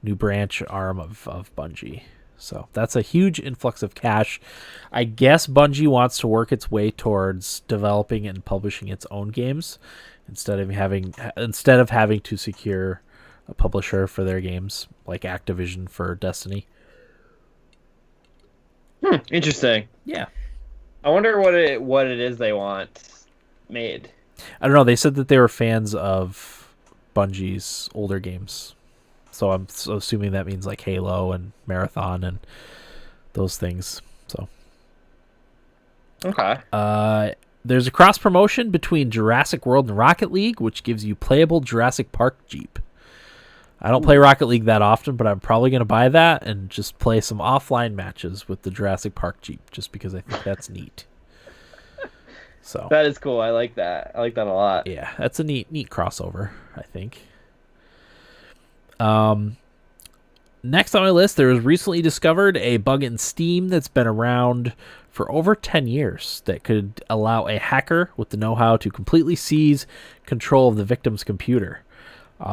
branch arm of Bungie. So that's a huge influx of cash. I guess Bungie wants to work its way towards developing and publishing its own games instead of having to secure a publisher for their games like Activision for Destiny. Interesting. Yeah. I wonder what it is they want made. I don't know. They said that they were fans of Bungie's older games. So I'm assuming that means like Halo and Marathon and those things. So okay. There's a cross promotion between Jurassic World and Rocket League, which gives you playable Jurassic Park Jeep. I don't play Rocket League that often, but I'm probably going to buy that and just play some offline matches with the Jurassic Park Jeep, just because I think that's neat. So that is cool. I like that. I like that a lot. Yeah, that's a neat crossover, I think. Next on my list, there was recently discovered a bug in Steam that's been around for over 10 years that could allow a hacker with the know-how to completely seize control of the victim's computer.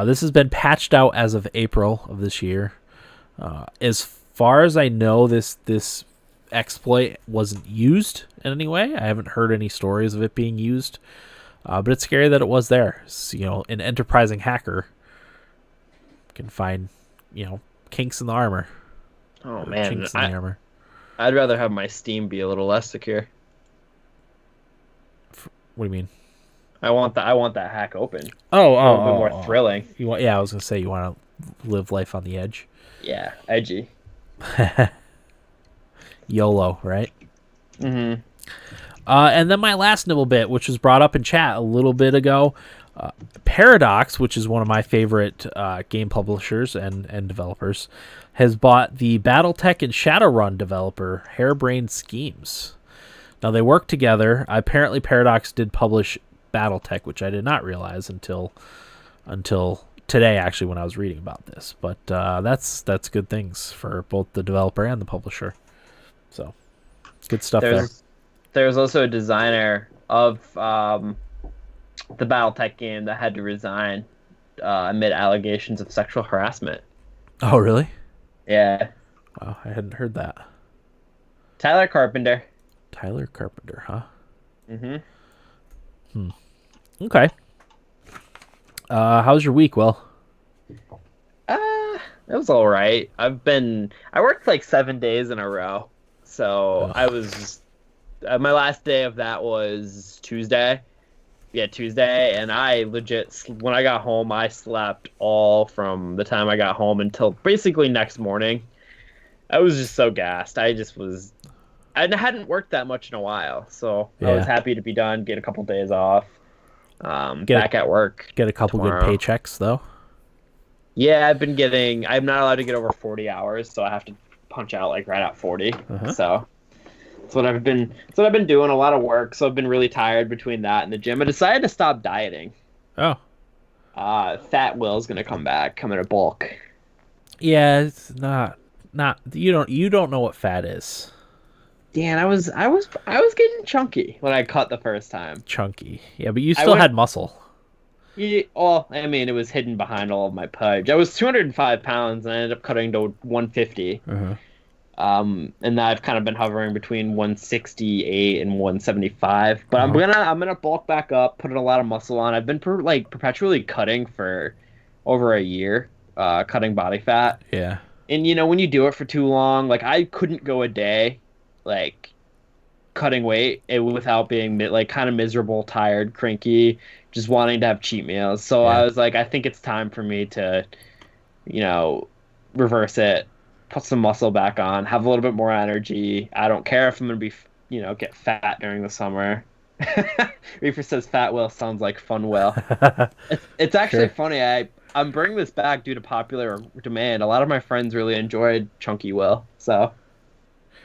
This has been patched out as of April of this year. As far as I know, this exploit wasn't used in any way. I haven't heard any stories of it being used, but it's scary that it was there. So, an enterprising hacker can find, kinks in the armor. Oh man, chinks in the armor. I'd rather have my Steam be a little less secure. What do you mean? I want that hack open. Oh, a little bit more thrilling. I was gonna say you want to live life on the edge. Yeah, edgy. YOLO, right? Mm-hmm. And then my last nibble bit, which was brought up in chat a little bit ago, Paradox, which is one of my favorite game publishers and developers, has bought the BattleTech and Shadowrun developer Harebrained Schemes. Now, they work together. Apparently, Paradox did publish BattleTech, which I did not realize until today, actually, when I was reading about this. But that's good things for both the developer and the publisher. So, good stuff there. There's also a designer of the BattleTech game that had to resign amid allegations of sexual harassment. Oh, really? Yeah. Wow, I hadn't heard that. Tyler Carpenter, huh? Mm-hmm. Okay. How's your week, Will? It was all right. I worked like 7 days in a row. So I was, my last day of that was Tuesday. Yeah, Tuesday. And I legit, when I got home, I slept all from the time I got home until basically next morning. I was just so gassed. I hadn't worked that much in a while. So I was happy to be done, get a couple days off. Back at work. Get a couple tomorrow. Good paychecks, though. Yeah, I'm not allowed to get over 40 hours, so I have to punch out like right at 40. So that's what I've been doing, a lot of work. So I've been really tired between that and the gym. I decided to stop dieting. Oh. Fat Will's gonna come in a bulk. Yeah, it's not you don't know what fat is. Dan, I was getting chunky when I cut the first time. Chunky. Yeah, but you still had muscle. Yeah, well, I mean, it was hidden behind all of my pudge. I was 205 pounds, and I ended up cutting to 150. And now I've kind of been hovering between 168 and 175. But I'm gonna bulk back up, put a lot of muscle on. I've been perpetually cutting for over a year, cutting body fat. Yeah. And when you do it for too long, like I couldn't go a day, like cutting weight without being like kind of miserable, tired, cranky, just wanting to have cheat meals. So I was like, I think it's time for me to, reverse it, put some muscle back on, have a little bit more energy. I don't care if I'm going to be, get fat during the summer. Reefer says Fat Will sounds like Fun Will. It's actually funny. I'm bringing this back due to popular demand. A lot of my friends really enjoyed Chunky Will. So,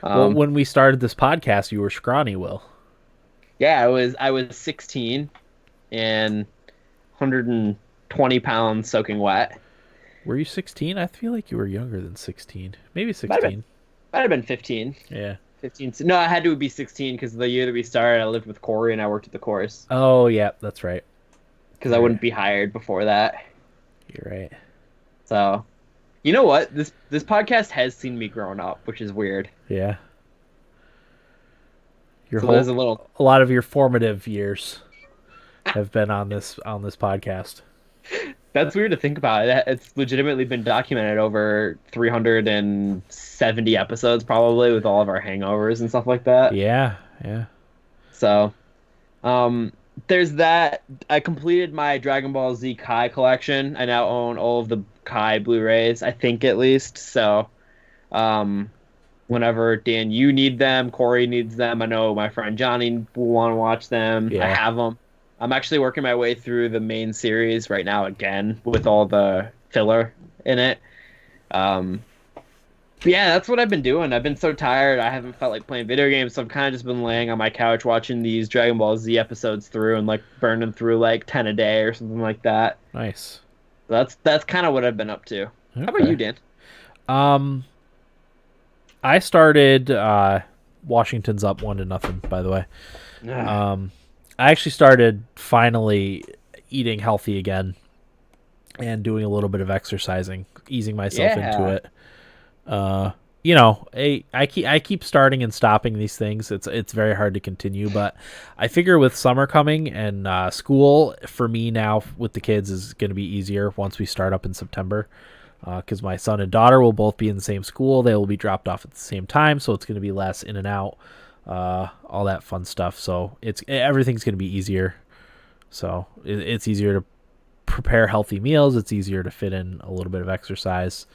well, when we started this podcast, you were scrawny Will. Yeah, I was 16 and 120 pounds soaking wet. Were you 16? I feel like you were younger than 16. Maybe 16. Might have been 15. Yeah. 15. No, I had to be 16 because the year that we started, I lived with Corey and I worked at the course. Oh, yeah, that's right. Because I wouldn't be hired before that. You're right. So, you know what? This podcast has seen me growing up, which is weird. Yeah. A lot of your formative years have been on this podcast. That's weird to think about. It's legitimately been documented over 370 episodes, probably, with all of our hangovers and stuff like that. Yeah. So, there's that. I completed my Dragon Ball Z Kai collection. I now own all of the Kai Blu-rays, I think at least. So, whenever, Dan, you need them, Corey needs them, I know my friend Johnny will want to watch them. Yeah. I have them. I'm actually working my way through the main series right now again with all the filler in it. But yeah, that's what I've been doing. I've been so tired. I haven't felt like playing video games, so I've kind of just been laying on my couch watching these Dragon Ball Z episodes through and like burning through like 10 a day or something like that. Nice. So that's kind of what I've been up to. Okay. How about you, Dan? Um, I started Washington's up 1-0, by the way. I actually started finally eating healthy again and doing a little bit of exercising, easing myself into it. I keep starting and stopping these things. It's very hard to continue, but I figure with summer coming and school for me now with the kids is going to be easier once we start up in September. Because my son and daughter will both be in the same school. They will be dropped off at the same time, so it's going to be less in and out, all that fun stuff. So everything's going to be easier. So it's easier to prepare healthy meals. It's easier to fit in a little bit of exercise.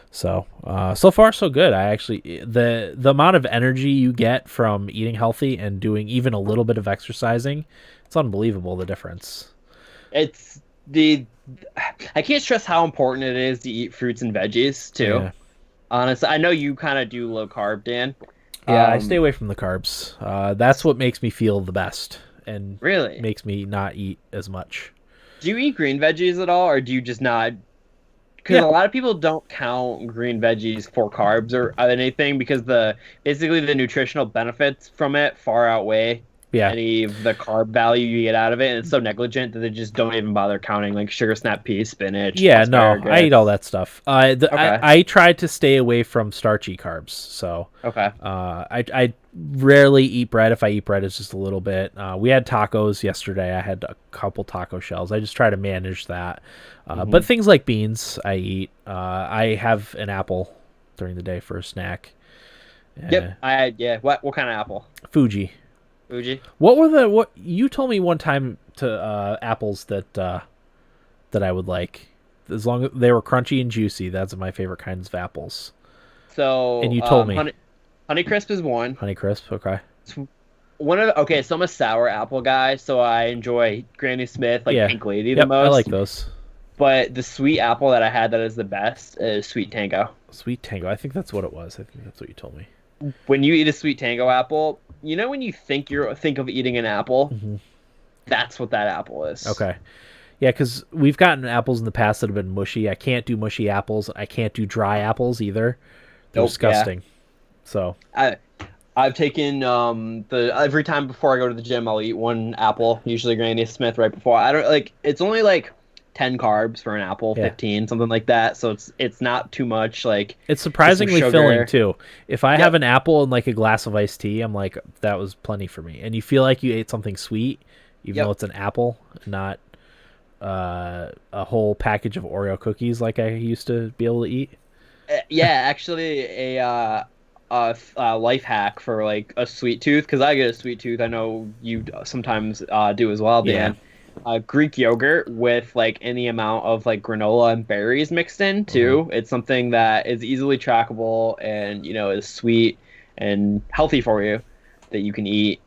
So so far so good. I actually the amount of energy you get from eating healthy and doing even a little bit of exercising, it's unbelievable the difference. I can't stress how important it is to eat fruits and veggies too. Yeah. Honestly, I know you kind of do low carb, Dan. Yeah, I stay away from the carbs. That's what makes me feel the best and really makes me not eat as much. Do you eat green veggies at all, or do you just not? Because a lot of people don't count green veggies for carbs or anything because basically the nutritional benefits from it far outweigh any of the carb value you get out of it, and it's so negligent that they just don't even bother counting like sugar snap peas, spinach. Yeah, asparagus. No, I eat all that stuff. I try to stay away from starchy carbs. So I rarely eat bread. If I eat bread, it's just a little bit. We had tacos yesterday. I had a couple taco shells. I just try to manage that. But things like beans, I eat. I have an apple during the day for a snack. What kind of apple? Fuji. What you told me one time to apples that I would like, as long as they were crunchy and juicy. That's my favorite kinds of apples. So and you told me Honeycrisp is one. Honeycrisp, okay. So I'm a sour apple guy, so I enjoy Granny Smith, Pink Lady the most. I like those. But the sweet apple that I had that is the best is Sweet Tango. Sweet Tango, I think that's what it was. I think that's what you told me. When you eat a Sweet Tango apple, you know when you think of eating an apple, that's what that apple is. Okay. Yeah, because we've gotten apples in the past that have been mushy. I can't do mushy apples. I can't do dry apples either. They're disgusting. Yeah. So I've taken every time before I go to the gym, I'll eat one apple, usually Granny Smith right before. It's only 10 carbs for an apple, 15, something like that. So it's not too much. It's surprisingly filling too. If I have an apple and a glass of iced tea, I'm like, that was plenty for me. And you feel like you ate something sweet, even though it's an apple, not a whole package of Oreo cookies like I used to be able to eat. Actually, a life hack for a sweet tooth, because I get a sweet tooth. I know you sometimes do as well, Dan. Greek yogurt with any amount of granola and berries mixed in too. It's something that is easily trackable and is sweet and healthy for you that you can eat.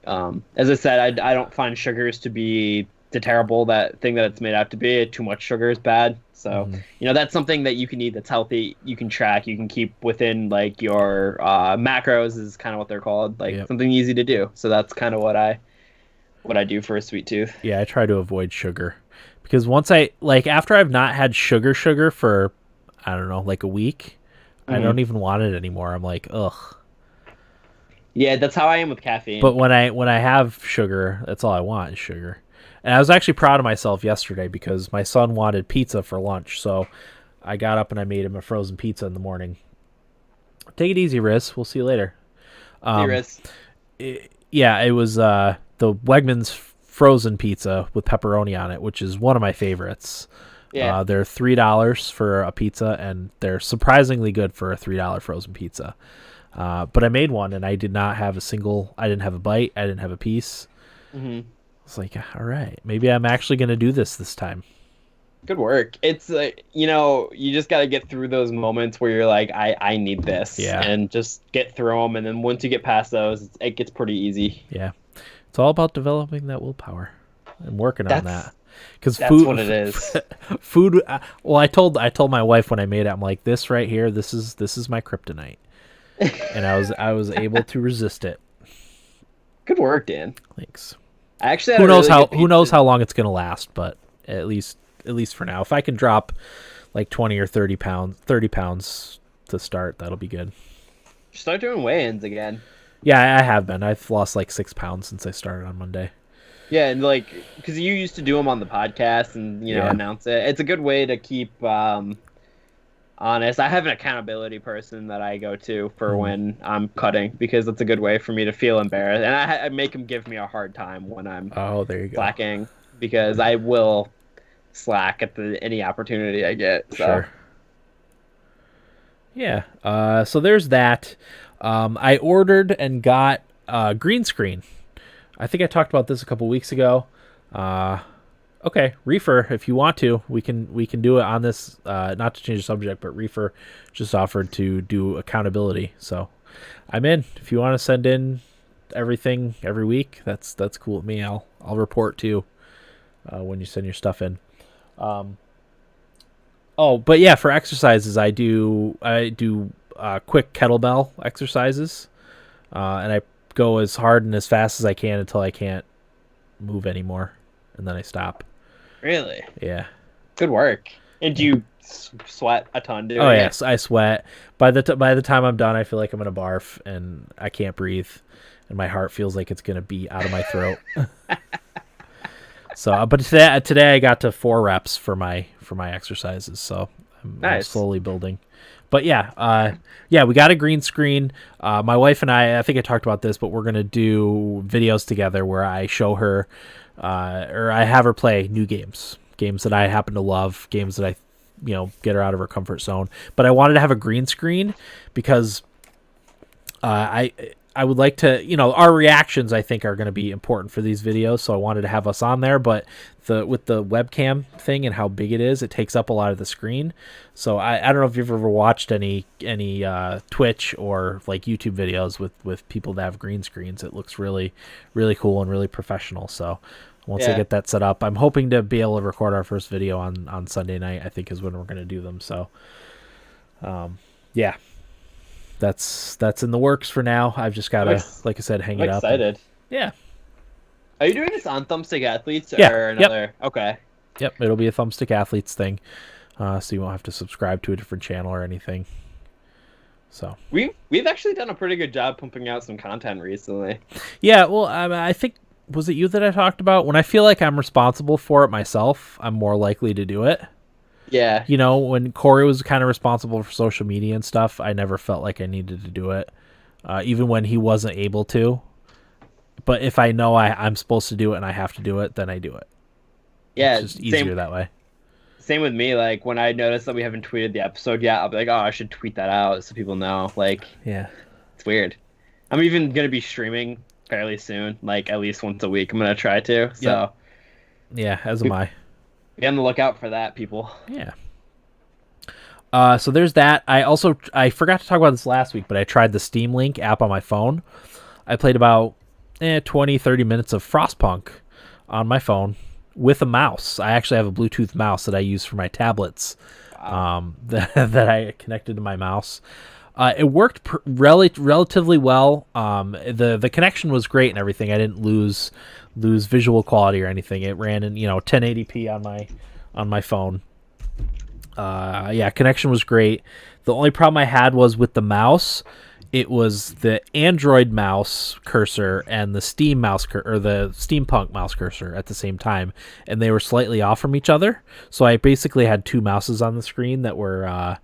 As I said, I don't find sugars to be the terrible that thing that it's made out to be. Too much sugar is bad. So that's something that you can eat that's healthy. You can track. You can keep within your macros is kind of what they're called. Something easy to do. So that's kind of what I do for a sweet tooth. Yeah, I try to avoid sugar because once after I've not had sugar for, I don't know, a week, I don't even want it anymore. I'm like, ugh. Yeah, that's how I am with caffeine. But when I have sugar, that's all I want is sugar. And I was actually proud of myself yesterday because my son wanted pizza for lunch. So I got up and I made him a frozen pizza in the morning. Take it easy, Riz. We'll see you later. Riz. It was the Wegmans frozen pizza with pepperoni on it, which is one of my favorites. Yeah. They're $3 for a pizza, and they're surprisingly good for a $3 frozen pizza. But I made one, and I didn't have a bite. I didn't have a piece. It's like, all right, maybe I'm actually going to do this time. Good work. It's you just got to get through those moments where you're like, I need this, and just get through them. And then once you get past those, it gets pretty easy. Yeah, it's all about developing that willpower and working on that. Because that's food, what it is. Food. Well, I told my wife when I made it, I'm like, this right here, this is my kryptonite, and I was able to resist it. Good work, Dan. Thanks. I actually who knows how long it's gonna last, but at least for now, if I can drop 20 or 30 pounds, to start. That'll be good. Start doing weigh-ins again. Yeah, I have been. I've lost like 6 pounds since I started on Monday. Yeah, and like, because you used to do them on the podcast and announce it. It's a good way to keep honest. I have an accountability person that I go to for when I'm cutting, because it's a good way for me to feel embarrassed, and I make him give me a hard time when I'm There you go. slacking, because I will slack at any opportunity I get. So. Sure. Yeah. So there's that. I ordered and got green screen. I think I talked about this a couple weeks ago. Okay, Reefer, if you want to, we can do it on this. Not to change the subject, but Reefer just offered to do accountability, so I'm in. If you want to send in everything every week, that's cool with me. I'll report too when you send your stuff in. But yeah, for exercises, I do quick kettlebell exercises, and I go as hard and as fast as I can until I can't move anymore, and then I stop. Really? Yeah. Good work. And do you sweat a ton doing it? Oh yes, I sweat. By the time I'm done, I feel like I'm gonna barf and I can't breathe, and my heart feels like it's gonna be out of my throat. So, but today I got to 4 reps for my exercises, so I'm slowly building. But yeah, we got a green screen. My wife and I think I talked about this, but we're gonna do videos together where I show her, or I have her play new games that I happen to love, games that I, get her out of her comfort zone. But I wanted to have a green screen because I would like to, our reactions I think are going to be important for these videos, so I wanted to have us on there. But with the webcam thing and how big it is, it takes up a lot of the screen. So I don't know if you've ever watched any Twitch or like YouTube videos with people that have green screens. It looks really, really cool and really professional. So once I get that set up, I'm hoping to be able to record our first video on Sunday night, I think is when we're going to do them. So yeah. That's in the works for now. I've just got to, like I said, hang it up. I'm excited. Yeah. Are you doing this on Thumbstick Athletes or another? Yep. Okay. Yep, it'll be a Thumbstick Athletes thing, so you won't have to subscribe to a different channel or anything. So we've actually done a pretty good job pumping out some content recently. Yeah, well, I think, was it you that I talked about? When I feel like I'm responsible for it myself, I'm more likely to do it. Yeah. When Corey was kind of responsible for social media and stuff, I never felt like I needed to do it, even when he wasn't able to. But if I know I'm supposed to do it and I have to do it, then I do it. Yeah, it's just easier that way. Same with me. Like, when I notice that we haven't tweeted the episode yet, I'll be like, oh, I should tweet that out so people know. Like, yeah, it's weird. I'm even going to be streaming fairly soon, like at least once a week. I'm going to try to. So, yeah, as am I. Be on the lookout for that, people. Yeah. So there's that. I forgot to talk about this last week, but I tried the Steam Link app on my phone. I played about 20, 30 minutes of Frostpunk on my phone with a mouse. I actually have a Bluetooth mouse that I use for my tablets. Wow. That I connected to my mouse. It worked relatively well. The connection was great and everything. I didn't lose visual quality or anything. It ran in 1080p on my phone. Connection was great. The only problem I had was with the mouse. It was the Android mouse cursor and the Steam mouse or the Steampunk mouse cursor at the same time, and they were slightly off from each other. So I basically had two mouses on the screen that were,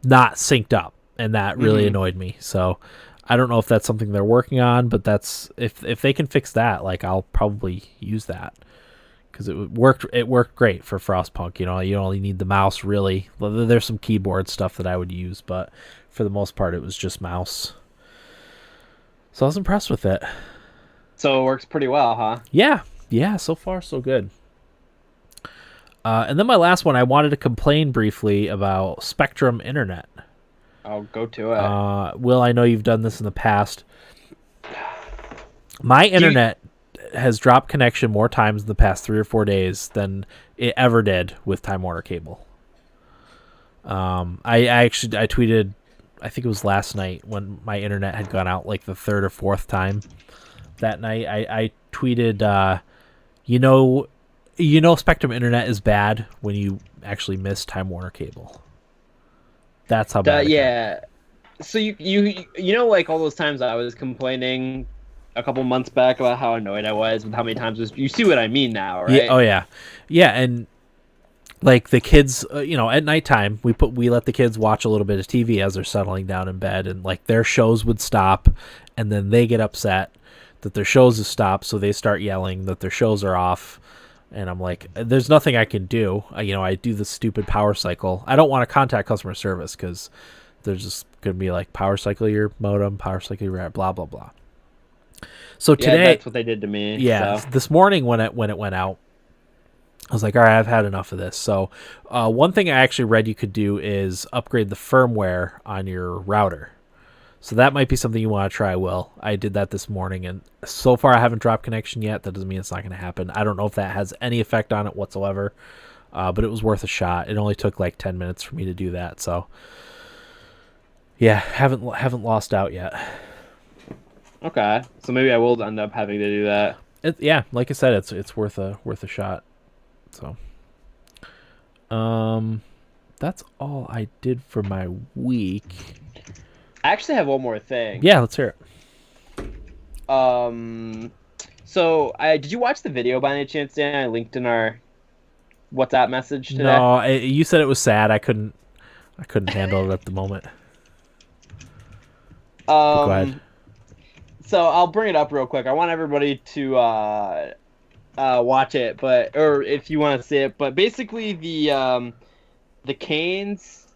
not synced up, and that really annoyed me. So I don't know if that's something they're working on, but that's if they can fix that, like, I'll probably use that. Because it worked great for Frostpunk. You only need the mouse, really. There's some keyboard stuff that I would use, but for the most part, it was just mouse. So I was impressed with it. So it works pretty well, huh? Yeah. So far, so good. And then my last one, I wanted to complain briefly about Spectrum Internet. I'll go to it. Will, I know you've done this in the past. My internet has dropped connection more times in the past 3 or 4 days than it ever did with Time Warner Cable. I tweeted, I think it was last night when my internet had gone out like the 3rd or 4th time that night. I tweeted, Spectrum Internet is bad when you actually miss Time Warner Cable. That's how bad. Yeah. So you know, like all those times I was complaining a couple months back about how annoyed I was with how many times you see what I mean now, right? Yeah, oh yeah, yeah, and like the kids, at nighttime we let the kids watch a little bit of TV as they're settling down in bed, and like their shows would stop, and then they get upset that their shows have stopped, so they start yelling that their shows are off, and I'm like, there's nothing I can do. I do the stupid power cycle. I don't want to contact customer service because they're just gonna be like, power cycle your modem, power cycle your blah blah blah. So today, that's what they did to me. Yeah, so. This morning when it went out, I was like, all right, I've had enough of this. So one thing I actually read you could do is upgrade the firmware on your router. So that might be something you want to try, Will. I did that this morning, and so far I haven't dropped connection yet. That doesn't mean it's not going to happen. I don't know if that has any effect on it whatsoever, but it was worth a shot. It only took like 10 minutes for me to do that. So yeah, haven't lost out yet. Okay, so maybe I will end up having to do that. Yeah, like I said, it's worth a shot. So, that's all I did for my week. I actually have one more thing. Yeah, let's hear it. So did you watch the video by any chance, Dan? I linked in our WhatsApp message today. No, you said it was sad. I couldn't handle it at the moment. Go ahead. So I'll bring it up real quick. I want everybody to watch it, or if you want to see it. But basically, the Canes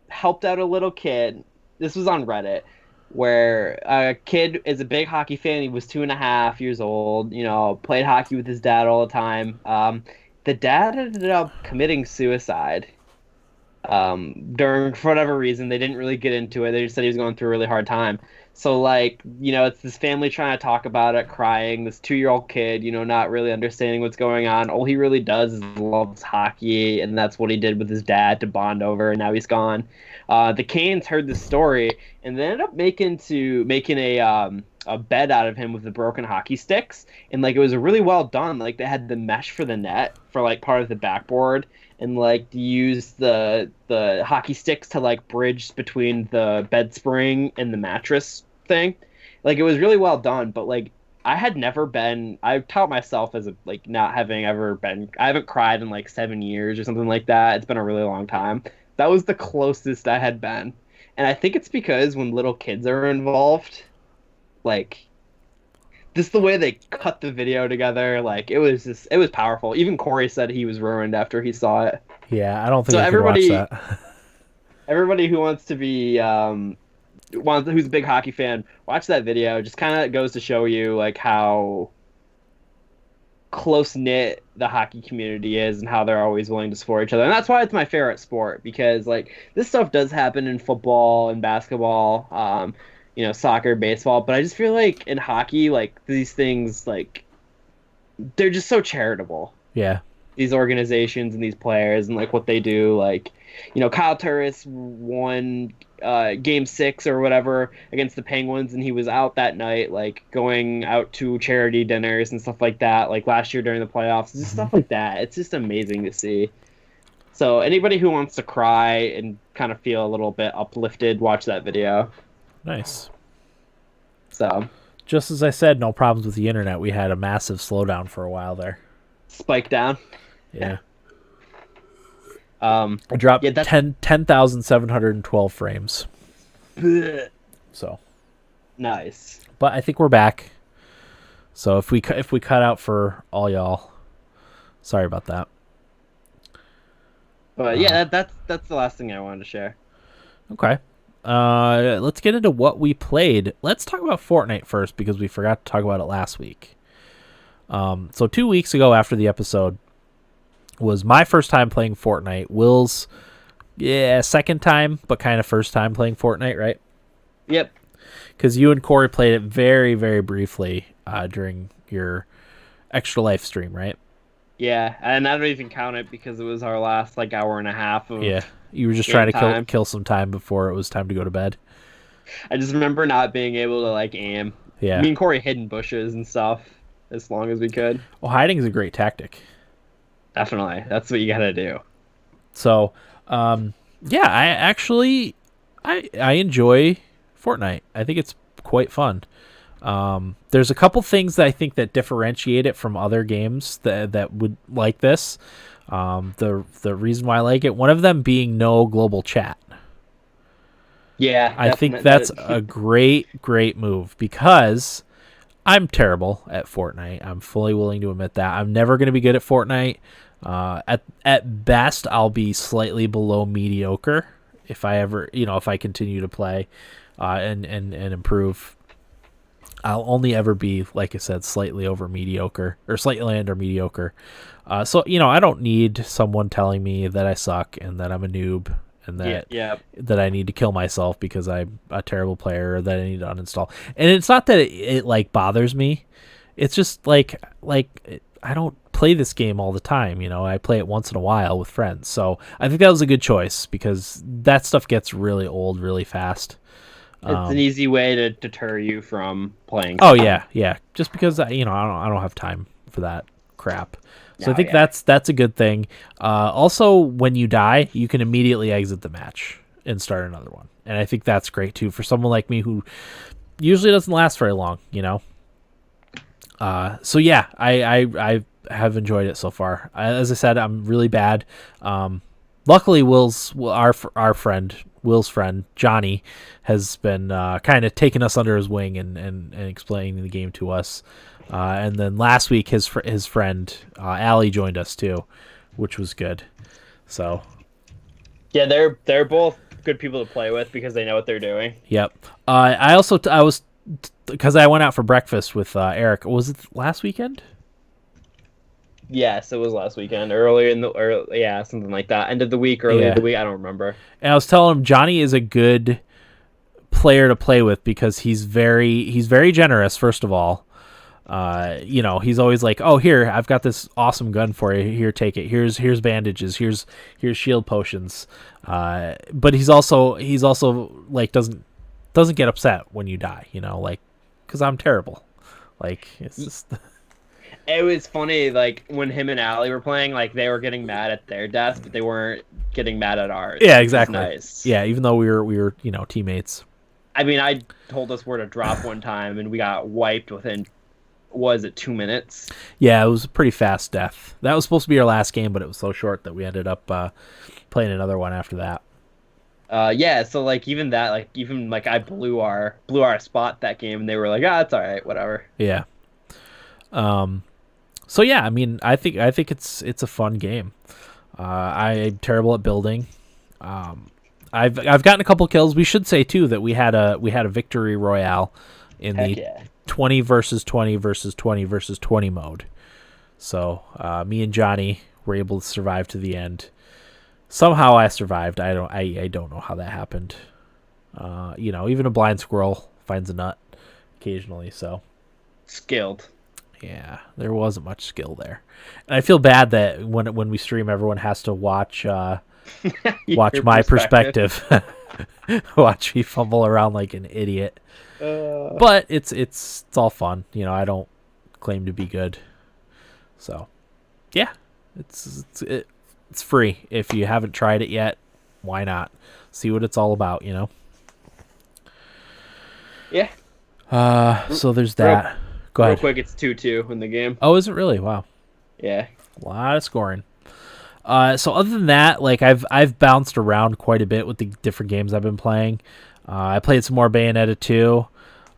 helped out a little kid. This was on Reddit, where a kid is a big hockey fan. He was 2.5 years old. Played hockey with his dad all the time. The dad ended up committing suicide. For whatever reason, they didn't really get into it. They just said he was going through a really hard time. So, it's this family trying to talk about it, crying. This 2-year-old kid, not really understanding what's going on. All he really does is loves hockey, and that's what he did with his dad to bond over, and now he's gone. The Canes heard this story, and they ended up making a bed out of him with the broken hockey sticks, and it was really well done. They had the mesh for the net for part of the backboard, and use the hockey sticks to bridge between the bed spring and the mattress thing. It was really well done, but I taught myself as not having ever been, I haven't cried in 7 years or something like that. It's been a really long time. That was the closest I had been. And I think it's because when little kids are involved, just the way they cut the video together, it was powerful. Even Corey said he was ruined after he saw it. Yeah, I don't think I could watch that. Everybody who wants to be who's a big hockey fan, watch that video. Just kind of goes to show you how close knit the hockey community is and how they're always willing to support each other. And that's why it's my favorite sport, because this stuff does happen in football and basketball, soccer, baseball, but I just feel in hockey, these things, they're just so charitable. Yeah. These organizations and these players and what they do, Kyle Turris won game 6 or whatever against the Penguins, and he was out that night, going out to charity dinners and stuff like that, last year during the playoffs, just stuff like that. It's just amazing to see. So anybody who wants to cry and kind of feel a little bit uplifted, watch that video. Nice. So just as I said, no problems with the internet. We had a massive slowdown for a while there. Spike down. Yeah. I dropped 10,712 frames. So nice. But I think we're back. So if we cut out for all y'all, sorry about that. But yeah, that's the last thing I wanted to share. Okay. Let's get into what we played. Let's talk about Fortnite first, because we forgot to talk about it last week. So 2 weeks ago after the episode was my first time playing Fortnite. Will's, second time, but kind of first time playing Fortnite, right? Yep. Because you and Corey played it very, very briefly during your Extra Life stream, right? Yeah, and I don't even count it because it was our last hour and a half of you were just trying to kill some time before it was time to go to bed. I just remember not being able to aim. Yeah. Me and Corey hid in bushes and stuff as long as we could. Well, hiding is a great tactic. Definitely. That's what you gotta do. So, Yeah, I enjoy Fortnite. I think it's quite fun. There's a couple things that I think that differentiate it from other games that would like this. The reason why I like it, one of them being no global chat. Yeah, I think that's a great move because I'm terrible at Fortnite. I'm fully willing to admit that. I'm never going to be good at Fortnite. At best, I'll be slightly below mediocre if I continue to play and improve. I'll only ever be, like I said, slightly over mediocre or slightly under mediocre. So I don't need someone telling me that I suck and that I'm a noob and that I need to kill myself because I'm a terrible player or that I need to uninstall. And it's not that it like bothers me. It's just like I don't play this game all the time. I play it once in a while with friends. So I think that was a good choice because that stuff gets really old really fast. It's an easy way to deter you from playing. Oh yeah. Just because I don't have time for that crap. So I think that's a good thing. Also, when you die, you can immediately exit the match and start another one, and I think that's great too for someone like me who usually doesn't last very long. So yeah, I have enjoyed it so far. As I said, I'm really bad. Luckily, our friend Will's friend Johnny has been kind of taking us under his wing and explaining the game to us. And then last week, his friend Allie joined us too, which was good. So yeah, they're both good people to play with because they know what they're doing. Yep. I was because I went out for breakfast with Eric. Was it last weekend? Yes, it was last weekend. Something like that. End of the week, early in the week. I don't remember. And I was telling him Johnny is a good player to play with because he's very generous. First of all, he's always like, "Oh, here, I've got this awesome gun for you. Here, take it. Here's bandages. Here's shield potions." But he's also like doesn't get upset when you die. Because I'm terrible. Like it's just. It was funny, like, when him and Allie were playing, like, they were getting mad at their deaths, but they weren't getting mad at ours. Yeah, exactly. Nice. Yeah, even though we were teammates. I mean, I told us where to drop one time, and we got wiped within, was it 2 minutes? Yeah, it was a pretty fast death. That was supposed to be our last game, but it was so short that we ended up playing another one after that. Yeah, so, like, even that, like, I blew our spot that game, and they were like, it's all right, whatever. Yeah. So yeah, I mean, I think it's a fun game. I'm terrible at building. I've gotten a couple kills. We should say too that we had a victory royale in the 20 versus 20 versus 20 versus 20 mode. So me and Johnny were able to survive to the end. Somehow I survived. I don't know how that happened. Even a blind squirrel finds a nut occasionally. So skilled. Yeah, there wasn't much skill there, and I feel bad that when we stream, everyone has to watch my perspective, watch me fumble around like an idiot. But it's all fun, I don't claim to be good, so yeah, it's free. If you haven't tried it yet, why not see what it's all about? Yeah. So there's that. Go ahead. Real quick, it's 2-2 in the game. Oh, is it really? Wow. Yeah. A lot of scoring. So other than that, like I've bounced around quite a bit with the different games I've been playing. I played some more Bayonetta 2.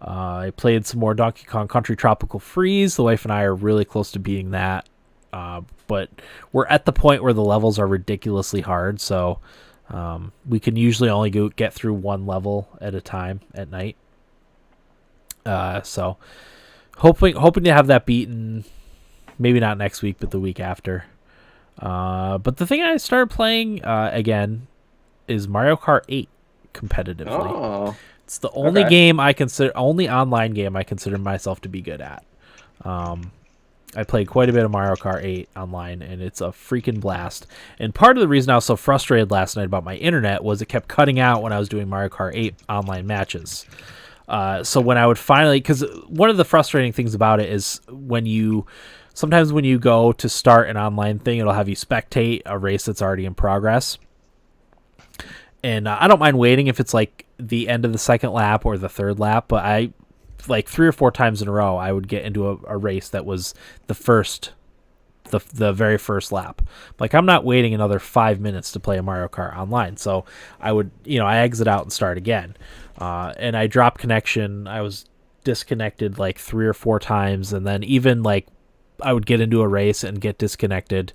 I played some more Donkey Kong Country Tropical Freeze. The wife and I are really close to beating that. But we're at the point where the levels are ridiculously hard, so we can usually only get through one level at a time at night. So hoping to have that beaten, maybe not next week, but the week after. But the thing I started playing again is Mario Kart 8 competitively. Oh, it's the only only online game I consider myself to be good at. I played quite a bit of Mario Kart 8 online, and it's a freaking blast. And part of the reason I was so frustrated last night about my internet was it kept cutting out when I was doing Mario Kart 8 online matches. So when I would finally, because one of the frustrating things about it is sometimes when you go to start an online thing, it'll have you spectate a race that's already in progress. And I don't mind waiting if it's like the end of the second lap or the third lap, but I like 3 or 4 times in a row I would get into a race that was the very first lap. Like, I'm not waiting another 5 minutes to play a Mario Kart online. So I would, I exit out and start again. And I dropped connection. I was disconnected like 3 or 4 times. And then even like I would get into a race and get disconnected.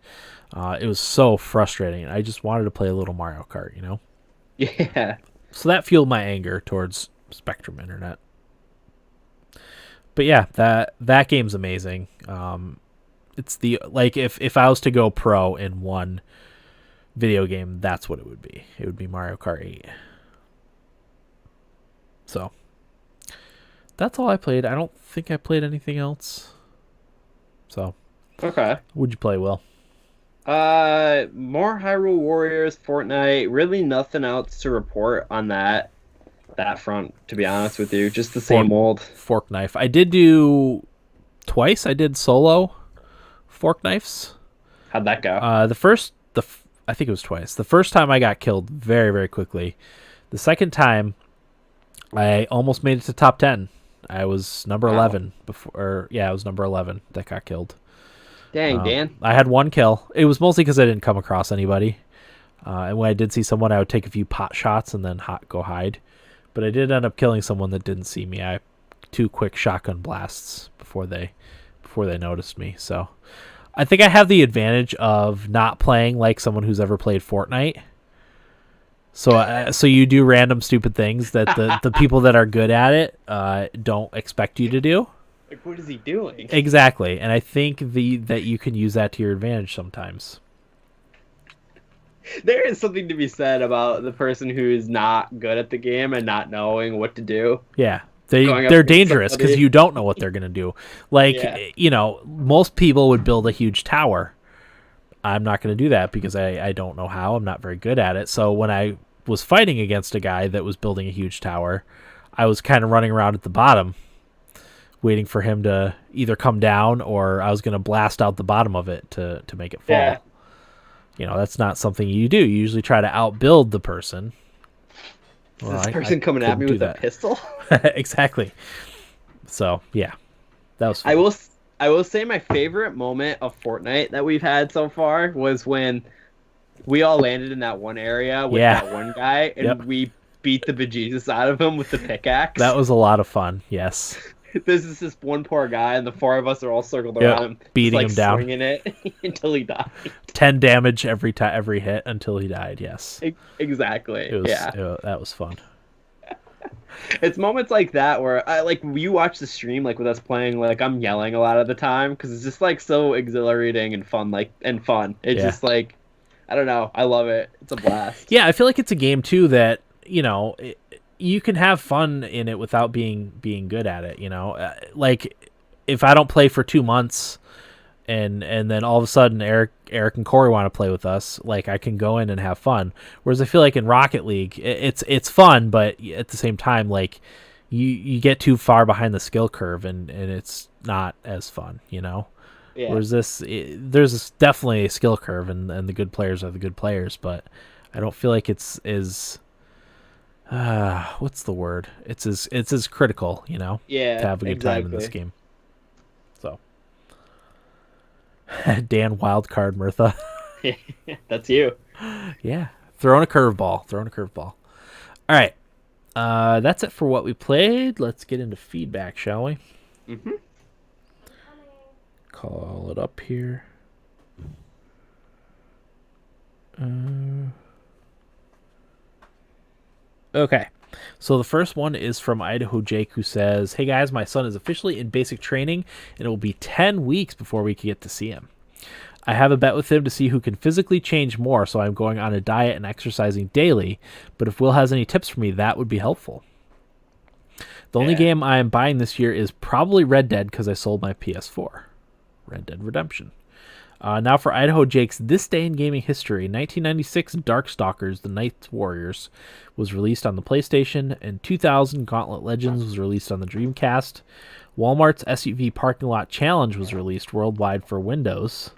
It was so frustrating. I just wanted to play a little Mario Kart, Yeah. So that fueled my anger towards Spectrum Internet. But yeah, that game's amazing. It's the like if I was to go pro in one video game, that's what it would be. It would be Mario Kart 8. So that's all I played. I don't think I played anything else. So Okay. What'd you play, Will? More Hyrule Warriors, Fortnite. Really nothing else to report on that front, to be honest with you. Just the same old. Fork Knife. I did do twice. I did solo Fork Knives. How'd that go? I think it was twice. The first time I got killed very, very quickly. The second time, I almost made it to top 10. I was number 11 before. I was number 11 that got killed. Dang, Dan. I had 1 kill. It was mostly because I didn't come across anybody. And when I did see someone, I would take a few pot shots and then go hide. But I did end up killing someone that didn't see me. I 2 quick shotgun blasts before they noticed me. So I think I have the advantage of not playing like someone who's ever played Fortnite. So you do random stupid things that the people that are good at it don't expect you to do. Like, what is he doing? Exactly, and I think that you can use that to your advantage sometimes. There is something to be said about the person who is not good at the game and not knowing what to do. Yeah. They're dangerous because you don't know what they're going to do. Like, most people would build a huge tower. I'm not going to do that because I don't know how. I'm not very good at it. So when I was fighting against a guy that was building a huge tower, I was kind of running around at the bottom waiting for him to either come down or I was going to blast out the bottom of it to make it fall. Yeah. That's not something you do. You usually try to outbuild the person. Is this person coming at me with a pistol? Exactly. So, yeah. That was fun. I will say my favorite moment of Fortnite that we've had so far was when we all landed in that one area with that one guy and we beat the bejesus out of him with the pickaxe. That was a lot of fun, yes. This is this one poor guy, and the 4 of us are all circled around him, beating him down, swinging it until he died. 10 damage every hit until he died. Yes, exactly. That was fun. It's moments like that where you watch the stream with us playing. I'm yelling a lot of the time because it's just so exhilarating and fun. It's just I don't know. I love it. It's a blast. Yeah, I feel like it's a game too that you can have fun in it without being good at it, if I don't play for 2 months and then all of a sudden Eric and Corey want to play with us, I can go in and have fun. Whereas I feel like in Rocket League, it's fun, but at the same time, you get too far behind the skill curve and it's not as fun, Yeah. Whereas there's definitely a skill curve and the good players are the good players, but I don't feel like it's as what's the word? It's as critical, to have a good time in this game. So, Dan Wildcard Murtha. That's you. Yeah, throwing a curveball. All right, that's it for what we played. Let's get into feedback, shall we? Mm-hmm. Call it up here. Okay, so the first one is from Idaho Jake, who says, "Hey guys, my son is officially in basic training, and it will be 10 weeks before we can get to see him. I have a bet with him to see who can physically change more, so I'm going on a diet and exercising daily, but if Will has any tips for me, that would be helpful. The only game I am buying this year is probably Red Dead because I sold my PS4. Red Dead Redemption. Now for Idaho Jake's This Day in Gaming History. 1996 Darkstalkers, The Night Warriors was released on the PlayStation, and 2000 Gauntlet Legends was released on the Dreamcast. Walmart's SUV Parking Lot Challenge was released worldwide for Windows.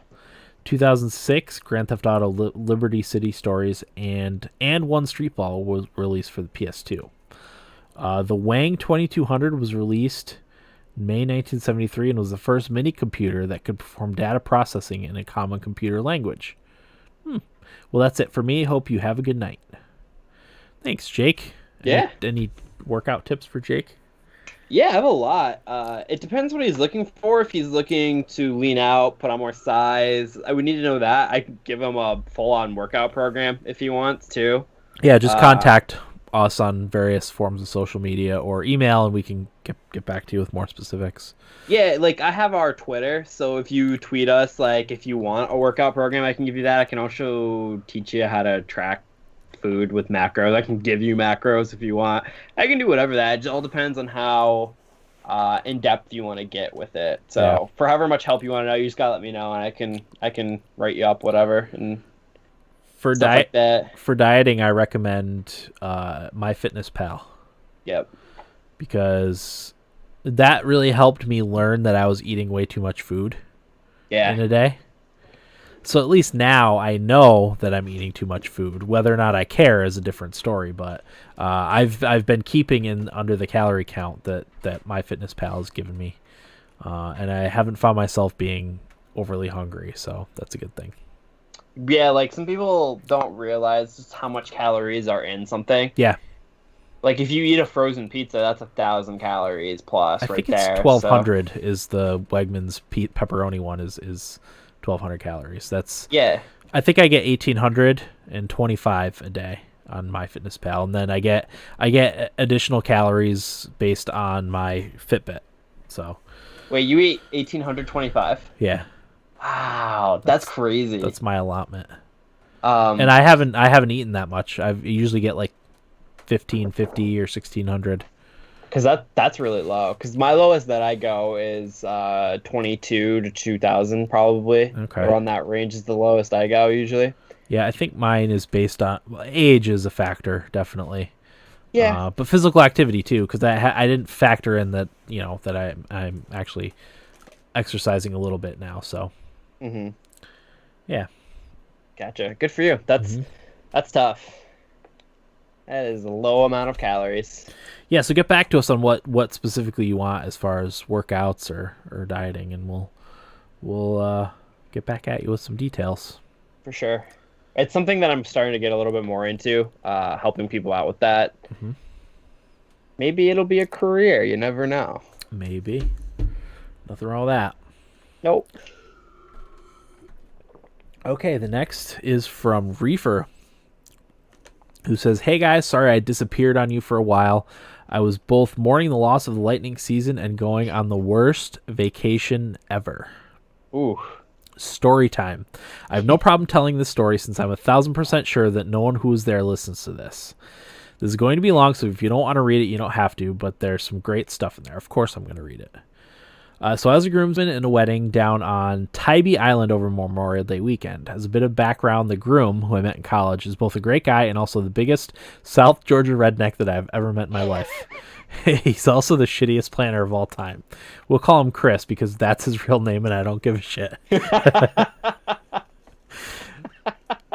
2006, Grand Theft Auto Liberty City Stories and one Street Ball was released for the PS2. The Wang 2200 was released in May 1973 and was the first mini computer that could perform data processing in a common computer language. Well, that's it for me. Hope you have a good night. Thanks, Jake. Yeah. Any workout tips for Jake? Yeah, I have a lot. It depends what he's looking for. If he's looking to lean out, put on more size, I would need to know that. I could give him a full-on workout program if he wants to. Yeah, just contact us on various forms of social media or email, and we can get back to you with more specifics. Yeah, like I have our Twitter, so if you tweet us, like if you want a workout program, I can give you that. I can also teach you how to track food with macros. I can give you macros if you want. I can do whatever that. It all depends on how in depth you want to get with it. So for however much help you want to know, you just gotta let me know, and I can write you up whatever. And for like that. For dieting, I recommend MyFitnessPal. Yep. Because that really helped me learn that I was eating way too much food in a day. So at least now I know that I'm eating too much food. Whether or not I care is a different story. But I've been keeping in under the calorie count that MyFitnessPal has given me, and I haven't found myself being overly hungry. So that's a good thing. Yeah, like some people don't realize just how much calories are in something. Yeah. Like if you eat a frozen pizza, that's 1,000 calories plus. I right think there. it's 1,200 is the Wegmans pepperoni one is 1,200 calories. That's I think I get 1,825 a day on MyFitnessPal, and then I get additional calories based on my Fitbit. So wait, you eat 1,825? Yeah. Wow, that's crazy. That's my allotment. And I haven't eaten that much. I usually get like 1,550 or 1,600. Because that's really low. Because my lowest that I go is 22 to 2,000 probably. Okay. Around that range is the lowest I go usually. Yeah, I think mine is based on age is a factor, definitely. Yeah. But physical activity too, because I didn't factor in that that I'm actually exercising a little bit now. So. Mhm. Yeah. Gotcha. Good for you. That's tough. That is a low amount of calories. Yeah, so get back to us on what specifically you want as far as workouts or dieting, and we'll get back at you with some details. For sure. It's something that I'm starting to get a little bit more into, helping people out with that. Mm-hmm. Maybe it'll be a career. You never know. Maybe. Nothing wrong with that. Nope. Okay, the next is from Reefer, who says, "Hey guys, sorry I disappeared on you for a while. I was both mourning the loss of the lightning season and going on the worst vacation ever." Ooh. Story time. I have no problem telling this story since I'm 1,000% sure that no one who was there listens to this. This is going to be long, so if you don't want to read it, you don't have to, but there's some great stuff in there. Of course I'm going to read it. So I was a groomsman in a wedding down on Tybee Island over Memorial Day weekend. As a bit of background, the groom, who I met in college, is both a great guy and also the biggest South Georgia redneck that I've ever met in my life. He's also the shittiest planner of all time. We'll call him Chris because that's his real name and I don't give a shit.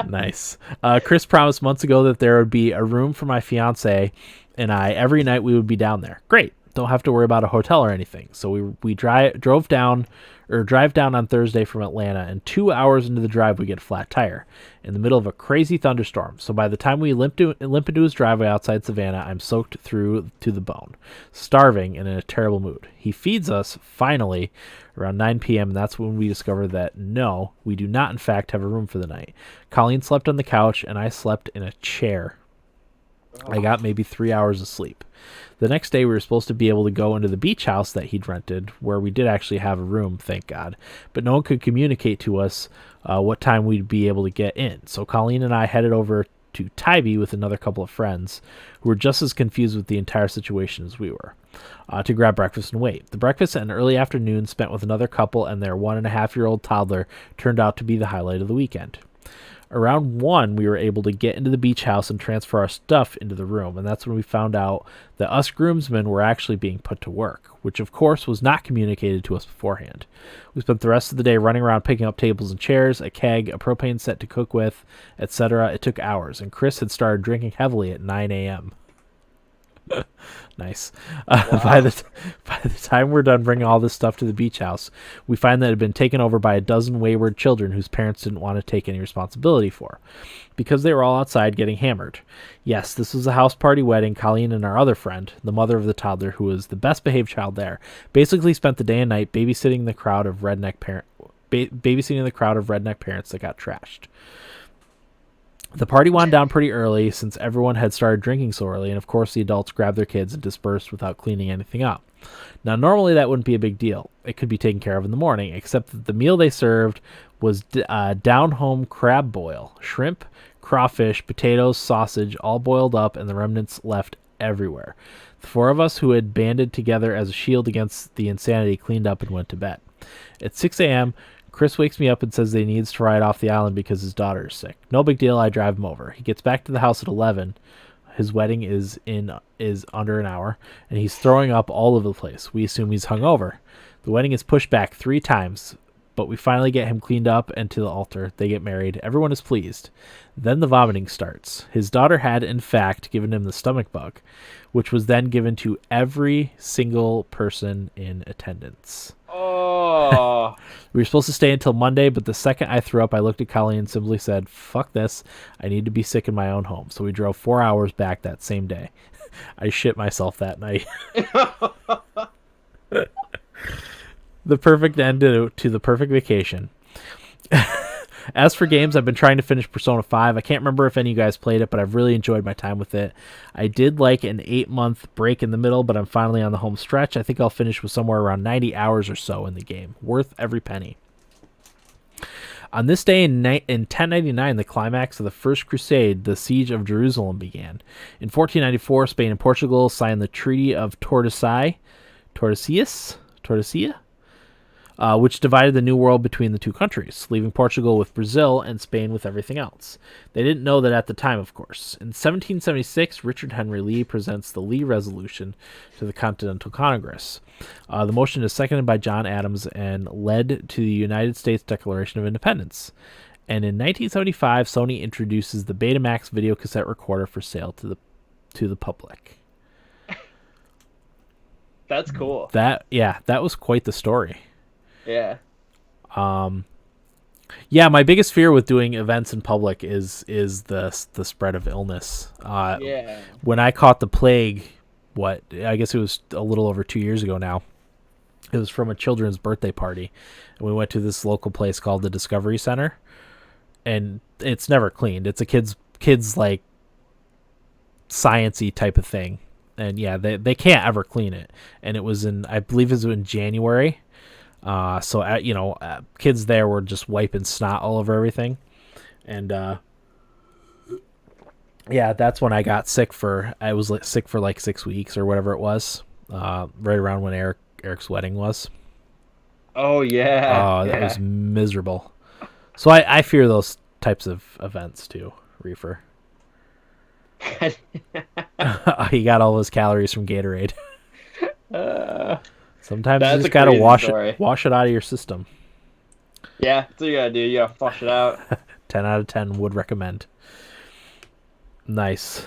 Nice. Chris promised months ago that there would be a room for my fiance and I every night we would be down there. Great. Don't have to worry about a hotel or anything. So we drive down on Thursday from Atlanta, and 2 hours into the drive we get a flat tire in the middle of a crazy thunderstorm. So by the time we limp into his driveway outside Savannah, I'm soaked through to the bone, starving and in a terrible mood. He feeds us finally around 9 p.m. and that's when we discover that no, we do not in fact have a room for the night. Colleen slept on the couch and I slept in a chair. I got maybe 3 hours of sleep. The next day, we were supposed to be able to go into the beach house that he'd rented, where we did actually have a room, thank God. But no one could communicate to us what time we'd be able to get in. So Colleen and I headed over to Tybee with another couple of friends who were just as confused with the entire situation as we were, to grab breakfast and wait. The breakfast and early afternoon spent with another couple and their 1.5-year-old toddler turned out to be the highlight of the weekend. Around 1, we were able to get into the beach house and transfer our stuff into the room, and that's when we found out that us groomsmen were actually being put to work, which of course was not communicated to us beforehand. We spent the rest of the day running around picking up tables and chairs, a keg, a propane set to cook with, etc. It took hours, and Chris had started drinking heavily at 9 a.m. Nice. Wow. By the time we're done bringing all this stuff to the beach house, we find that it had been taken over by a dozen wayward children whose parents didn't want to take any responsibility for, because they were all outside getting hammered. Yes, this was a house party wedding. Colleen and our other friend, the mother of the toddler, who was the best behaved child there, basically spent the day and night babysitting the crowd of redneck parents that got trashed. The party wound down pretty early since everyone had started drinking so early, and of course the adults grabbed their kids and dispersed without cleaning anything up. Now, normally that wouldn't be a big deal. It could be taken care of in the morning, except that the meal they served was down-home crab boil, shrimp, crawfish, potatoes, sausage, all boiled up, and the remnants left everywhere. The 4 of us who had banded together as a shield against the insanity cleaned up and went to bed. At 6 a.m., Chris wakes me up and says that he needs to ride off the island because his daughter is sick. No big deal, I drive him over. He gets back to the house at 11. His wedding is under an hour, and he's throwing up all over the place. We assume he's hungover. The wedding is pushed back 3 times, but we finally get him cleaned up and to the altar. They get married. Everyone is pleased. Then the vomiting starts. His daughter had, in fact, given him the stomach bug, which was then given to every single person in attendance. Oh. We were supposed to stay until Monday, but the second I threw up, I looked at Colleen and simply said, "Fuck this. I need to be sick in my own home." So we drove 4 hours back that same day. I shit myself that night. The perfect end to the perfect vacation. As for games, I've been trying to finish Persona 5. I can't remember if any of you guys played it, but I've really enjoyed my time with it. I did like an 8-month break in the middle, but I'm finally on the home stretch. I think I'll finish with somewhere around 90 hours or so in the game. Worth every penny. On this day in 1099, the climax of the First Crusade, the Siege of Jerusalem, began. In 1494, Spain and Portugal signed the Treaty of Tordesillas, which divided the New World between the two countries, leaving Portugal with Brazil and Spain with everything else. They didn't know that at the time, of course. In 1776, Richard Henry Lee presents the Lee Resolution to the Continental Congress. The motion is seconded by John Adams and led to the United States Declaration of Independence. And in 1975, Sony introduces the Betamax video cassette recorder for sale to the public. That's cool. That was quite the story. Yeah. Yeah, my biggest fear with doing events in public is the spread of illness. Yeah. When I caught the plague, I guess it was a little over 2 years ago now. It was from a children's birthday party, and we went to this local place called the Discovery Center, and it's never cleaned. It's a kids like science-y type of thing, and yeah, they can't ever clean it. And it was I believe it was in January. Kids there were just wiping snot all over everything. And, that's when I got sick I was sick for like 6 weeks or whatever it was, right around when Eric's wedding was. Oh, yeah. That was miserable. So I fear those types of events too, Reefer. He got all those calories from Gatorade. Sometimes you just gotta wash it out of your system. Yeah, that's what you gotta do. You gotta flush it out. 10 out of 10 would recommend. Nice.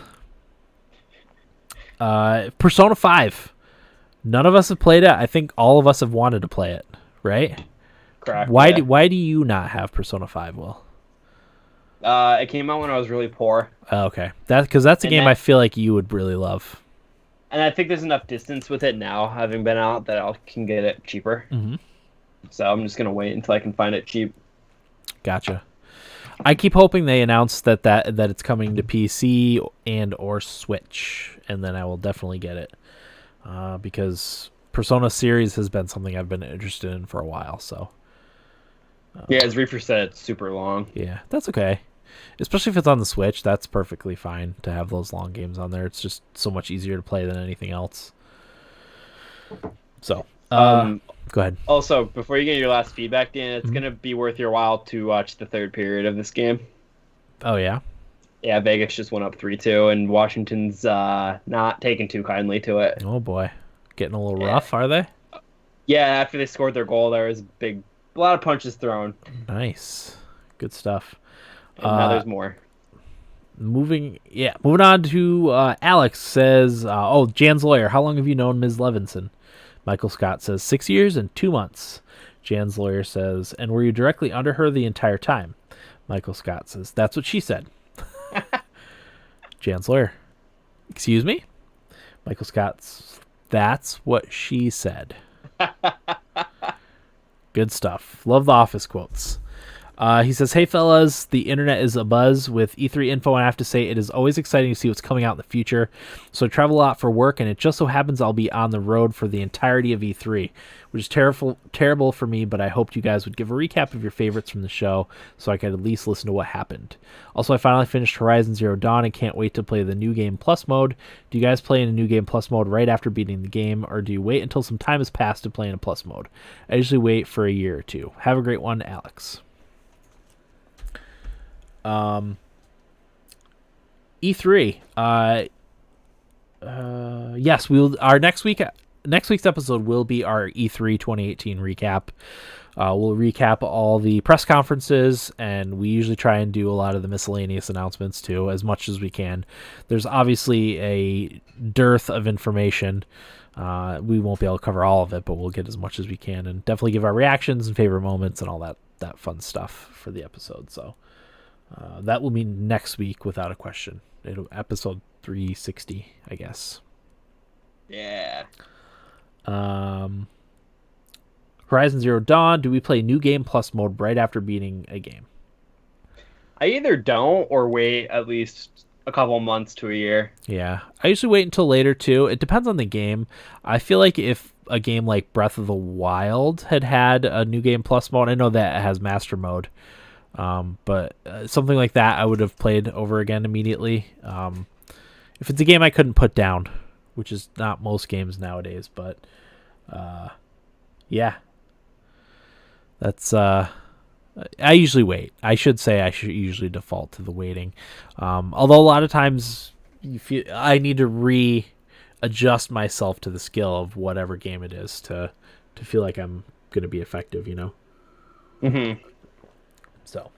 Persona 5. None of us have played it. I think all of us have wanted to play it, right? Correct. Why do you not have Persona 5, Will? It came out when I was really poor. Okay. Because that's a game I feel like you would really love. And I think there's enough distance with it now, having been out, that I can get it cheaper. Mm-hmm. So I'm just going to wait until I can find it cheap. Gotcha. I keep hoping they announce that it's coming to PC and or Switch, and then I will definitely get it. Because Persona series has been something I've been interested in for a while. So. Yeah, as Reefer said, it's super long. Yeah, that's okay. Especially if it's on the Switch, that's perfectly fine to have those long games on there. It's just so much easier to play than anything else. So, go ahead. Also, before you get your last feedback, Dan, it's going to be worth your while to watch the third period of this game. Oh yeah. Yeah, Vegas just went up 3-2, and Washington's not taking too kindly to it. Oh boy, getting a little Yeah. rough, are they? Yeah, after they scored their goal, there was a lot of punches thrown, Nice, good stuff. and now there's more. Moving on to Alex says, Jan's lawyer, how long have you known Ms. Levinson? Michael Scott says 6 years and 2 months. Jan's lawyer says, and were you directly under her the entire time? Michael Scott says, that's what she said. Jan's lawyer, excuse me? Michael Scott's, that's what she said. Good stuff. Love the Office quotes. He says, hey fellas, the internet is abuzz with E3 info, and I have to say it is always exciting to see what's coming out in the future. So I travel a lot for work, and it just so happens I'll be on the road for the entirety of E3, which is terrible for me, but I hoped you guys would give a recap of your favorites from the show so I could at least listen to what happened. Also, I finally finished Horizon Zero Dawn and can't wait to play the New Game Plus mode. Do you guys play in a New Game Plus mode right after beating the game, or do you wait until some time has passed to play in a Plus mode? I usually wait for a year or two. Have a great one, Alex. E3. Yes, our next week's episode will be our E3 2018 recap. We'll recap all the press conferences, and we usually try and do a lot of the miscellaneous announcements too, as much as we can. There's obviously a dearth of information. We won't be able to cover all of it, but we'll get as much as we can, and definitely give our reactions and favorite moments and all that fun stuff for the episode. So that will be next week without a question. It'll episode 360, I guess. Yeah. Horizon Zero Dawn, do we play New Game Plus mode right after beating a game? I either don't or wait at least a couple months to a year. Yeah. I usually wait until later, too. It depends on the game. I feel like if a game like Breath of the Wild had a New Game Plus mode, I know that it has Master Mode, but something like that I would have played over again immediately. If it's a game I couldn't put down, which is not most games nowadays, but yeah. That's I usually wait. I should usually default to the waiting. Although a lot of times you feel I need to readjust myself to the skill of whatever game it is to feel like I'm going to be effective, you know. Mhm. So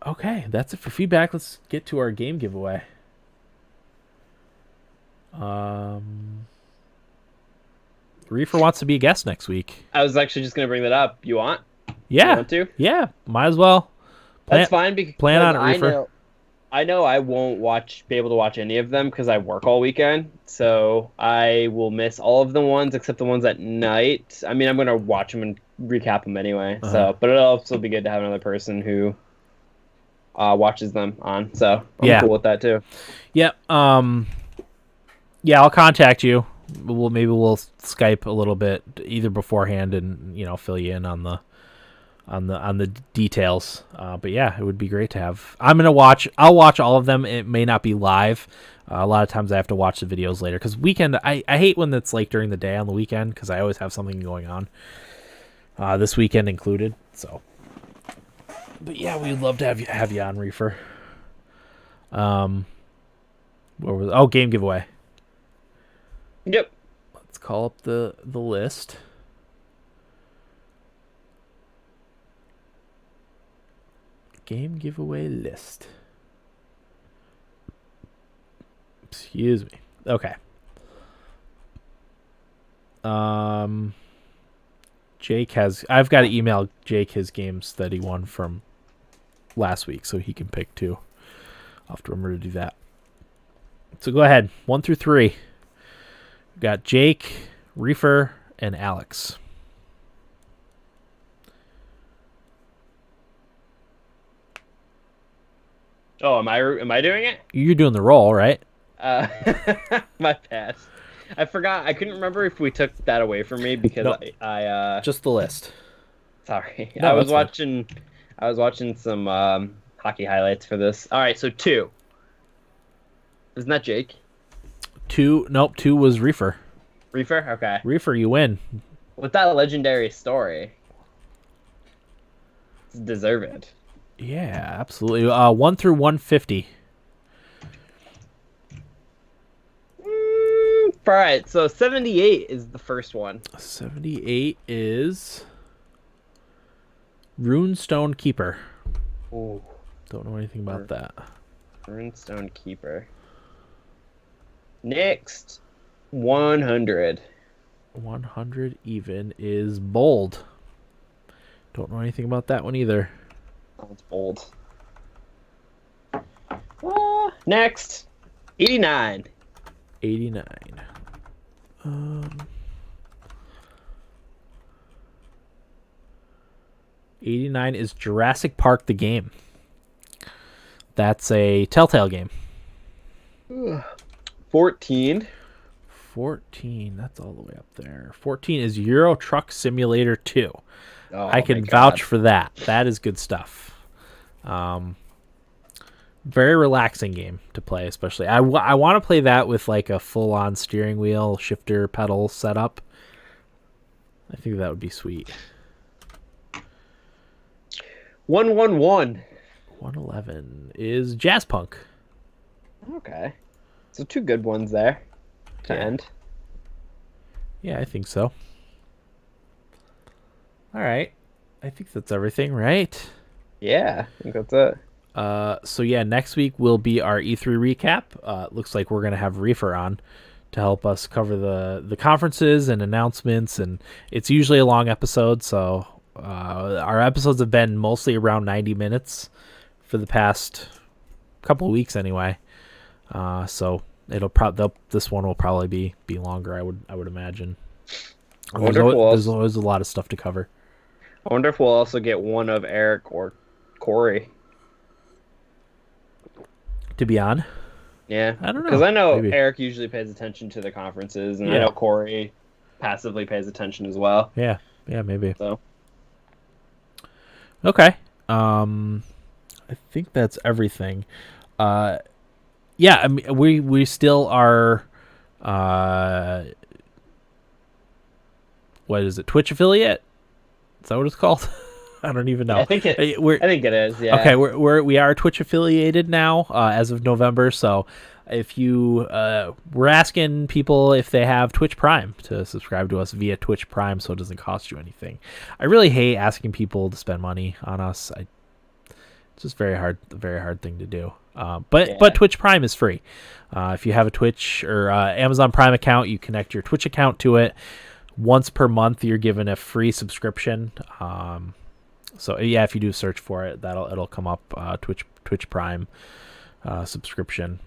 okay, that's it for feedback. Let's get to our game giveaway. Reefer wants to be a guest next week. I was actually just gonna bring that up. You want? Yeah. You want to? Yeah. Might as well. That's fine because plan on it, Reefer. I know I won't be able to watch any of them because I work all weekend. So I will miss all of the ones except the ones at night. I mean, I'm gonna watch them and recap them anyway. Uh-huh. So, but it'll also be good to have another person who watches them on. So I'm cool with that too. Yep. Yeah, I'll contact you. Maybe we'll Skype a little bit either beforehand and fill you in on the details. But yeah, it would be great to have. I'll watch all of them. It may not be live. A lot of times I have to watch the videos later because weekend. I hate when it's like during the day on the weekend because I always have something going on. This weekend included. So, but yeah, we'd love to have you on, Reefer. Game giveaway. Yep. Let's call up the list. Game giveaway list. Excuse me. Okay. I've got to email Jake his games that he won from last week so he can pick two. I'll have to remember to do that. So go ahead. 1 through 3. We've got Jake, Reefer, and Alex. Oh, am I doing it? You're doing the roll, right? My bad. I forgot. I couldn't remember if we took that away from me because No. I just the list. Sorry. No, I was watching some hockey highlights for this. All right, so 2. Isn't that Jake? 2. Nope, 2 was Reefer. Reefer? Okay. Reefer, you win. With that legendary story. It's deserved. Yeah, absolutely. 1 through 150. All right, so 78 is the first one. 78 is Runestone Keeper. Ooh. Don't know anything about that. Runestone Keeper. Next, 100. 100 even is Bold. Don't know anything about that one either. Oh, it's bold. Next, 89. 89. 89 is Jurassic Park the game. That's a Telltale game. 14. 14, that's all the way up there. 14 is Euro Truck Simulator 2. Oh, I can vouch for that. That is good stuff. Very relaxing game to play, especially. I want to play that with like a full-on steering wheel, shifter, pedal setup. I think that would be sweet. 111. 111 is Jazz Punk. Okay. So 2 good ones there to end. Yeah, I think so. All right. I think that's everything, right? Yeah, I think that's it. So yeah, next week will be our E3 recap. Looks like we're gonna have Reefer on to help us cover the conferences and announcements, and it's usually a long episode. So our episodes have been mostly around 90 minutes for the past couple of weeks, anyway. So this one will probably be longer. I would imagine. There's always a lot of stuff to cover. I wonder if we'll also get one of Eric or Corey to be on. Yeah, I don't know, because I know maybe. Eric usually pays attention to the conferences, and Yeah. I know Corey passively pays attention as well. Yeah, maybe. So okay, I think that's everything. Yeah, I mean, we still are. What is it? Twitch affiliate? Is that what it's called? I don't even know. I think it is. Yeah. Okay, we are Twitch affiliated now as of November. So if you we're asking people if they have Twitch Prime to subscribe to us via Twitch Prime, so it doesn't cost you anything. I really hate asking people to spend money on us. It's just very hard thing to do. But Twitch Prime is free. If you have a Twitch or Amazon Prime account, you connect your Twitch account to it. Once per month, you're given a free subscription. So yeah, if you do search for it, it'll come up. Twitch Prime subscription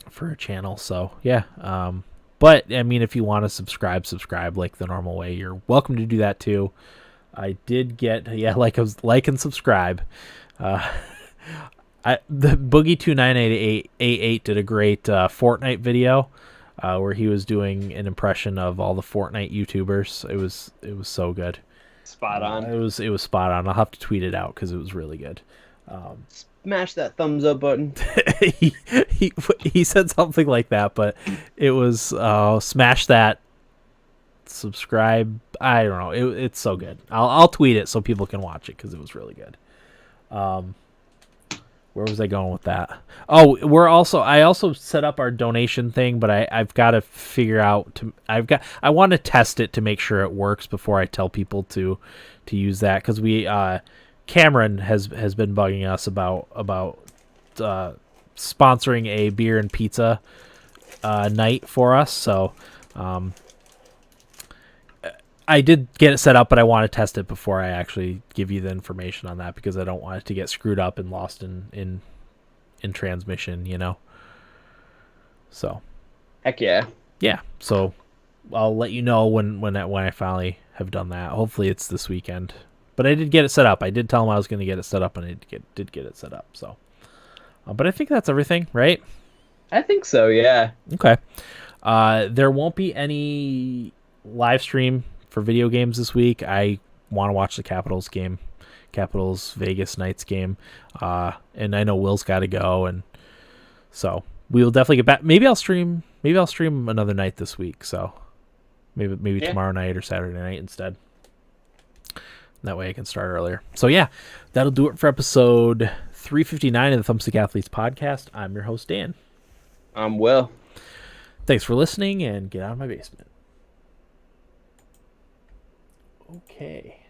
for a channel. So yeah. But I mean, if you want to subscribe like the normal way, you're welcome to do that too. I did get like and subscribe. The Boogie 29888 did a great Fortnite video where he was doing an impression of all the Fortnite YouTubers. It was so good. Spot on. It was spot on. I'll have to tweet it out because it was really good. Smash that thumbs up button. he said something like that, but it was smash that subscribe. I don't know. It's so good. I'll tweet it so people can watch it because it was really good. Where was I going with that? Oh, I also set up our donation thing, but I've got to figure out I want to test it to make sure it works before I tell people to use that, because Cameron has been bugging us about sponsoring a beer and pizza night for us. So I did get it set up, but I want to test it before I actually give you the information on that, because I don't want it to get screwed up and lost in transmission, you know. So, heck yeah. Yeah. So I'll let you know when I finally have done that. Hopefully it's this weekend. But I did get it set up. I did tell him I was going to get it set up, and I did get it set up. So, but I think that's everything, right? I think so. Yeah. Okay. There won't be any live stream for video games this week. I want to watch the Capitals Vegas Knights game, and I know Will's got to go, and so we'll definitely get back. Maybe I'll stream another night this week, so maybe tomorrow night or Saturday night instead. That way I can start earlier. So yeah, that'll do it for episode 359 of the Thumbstick Athletes podcast. I'm your host, Dan. I'm Will. Thanks for listening, and get out of my basement. Okay.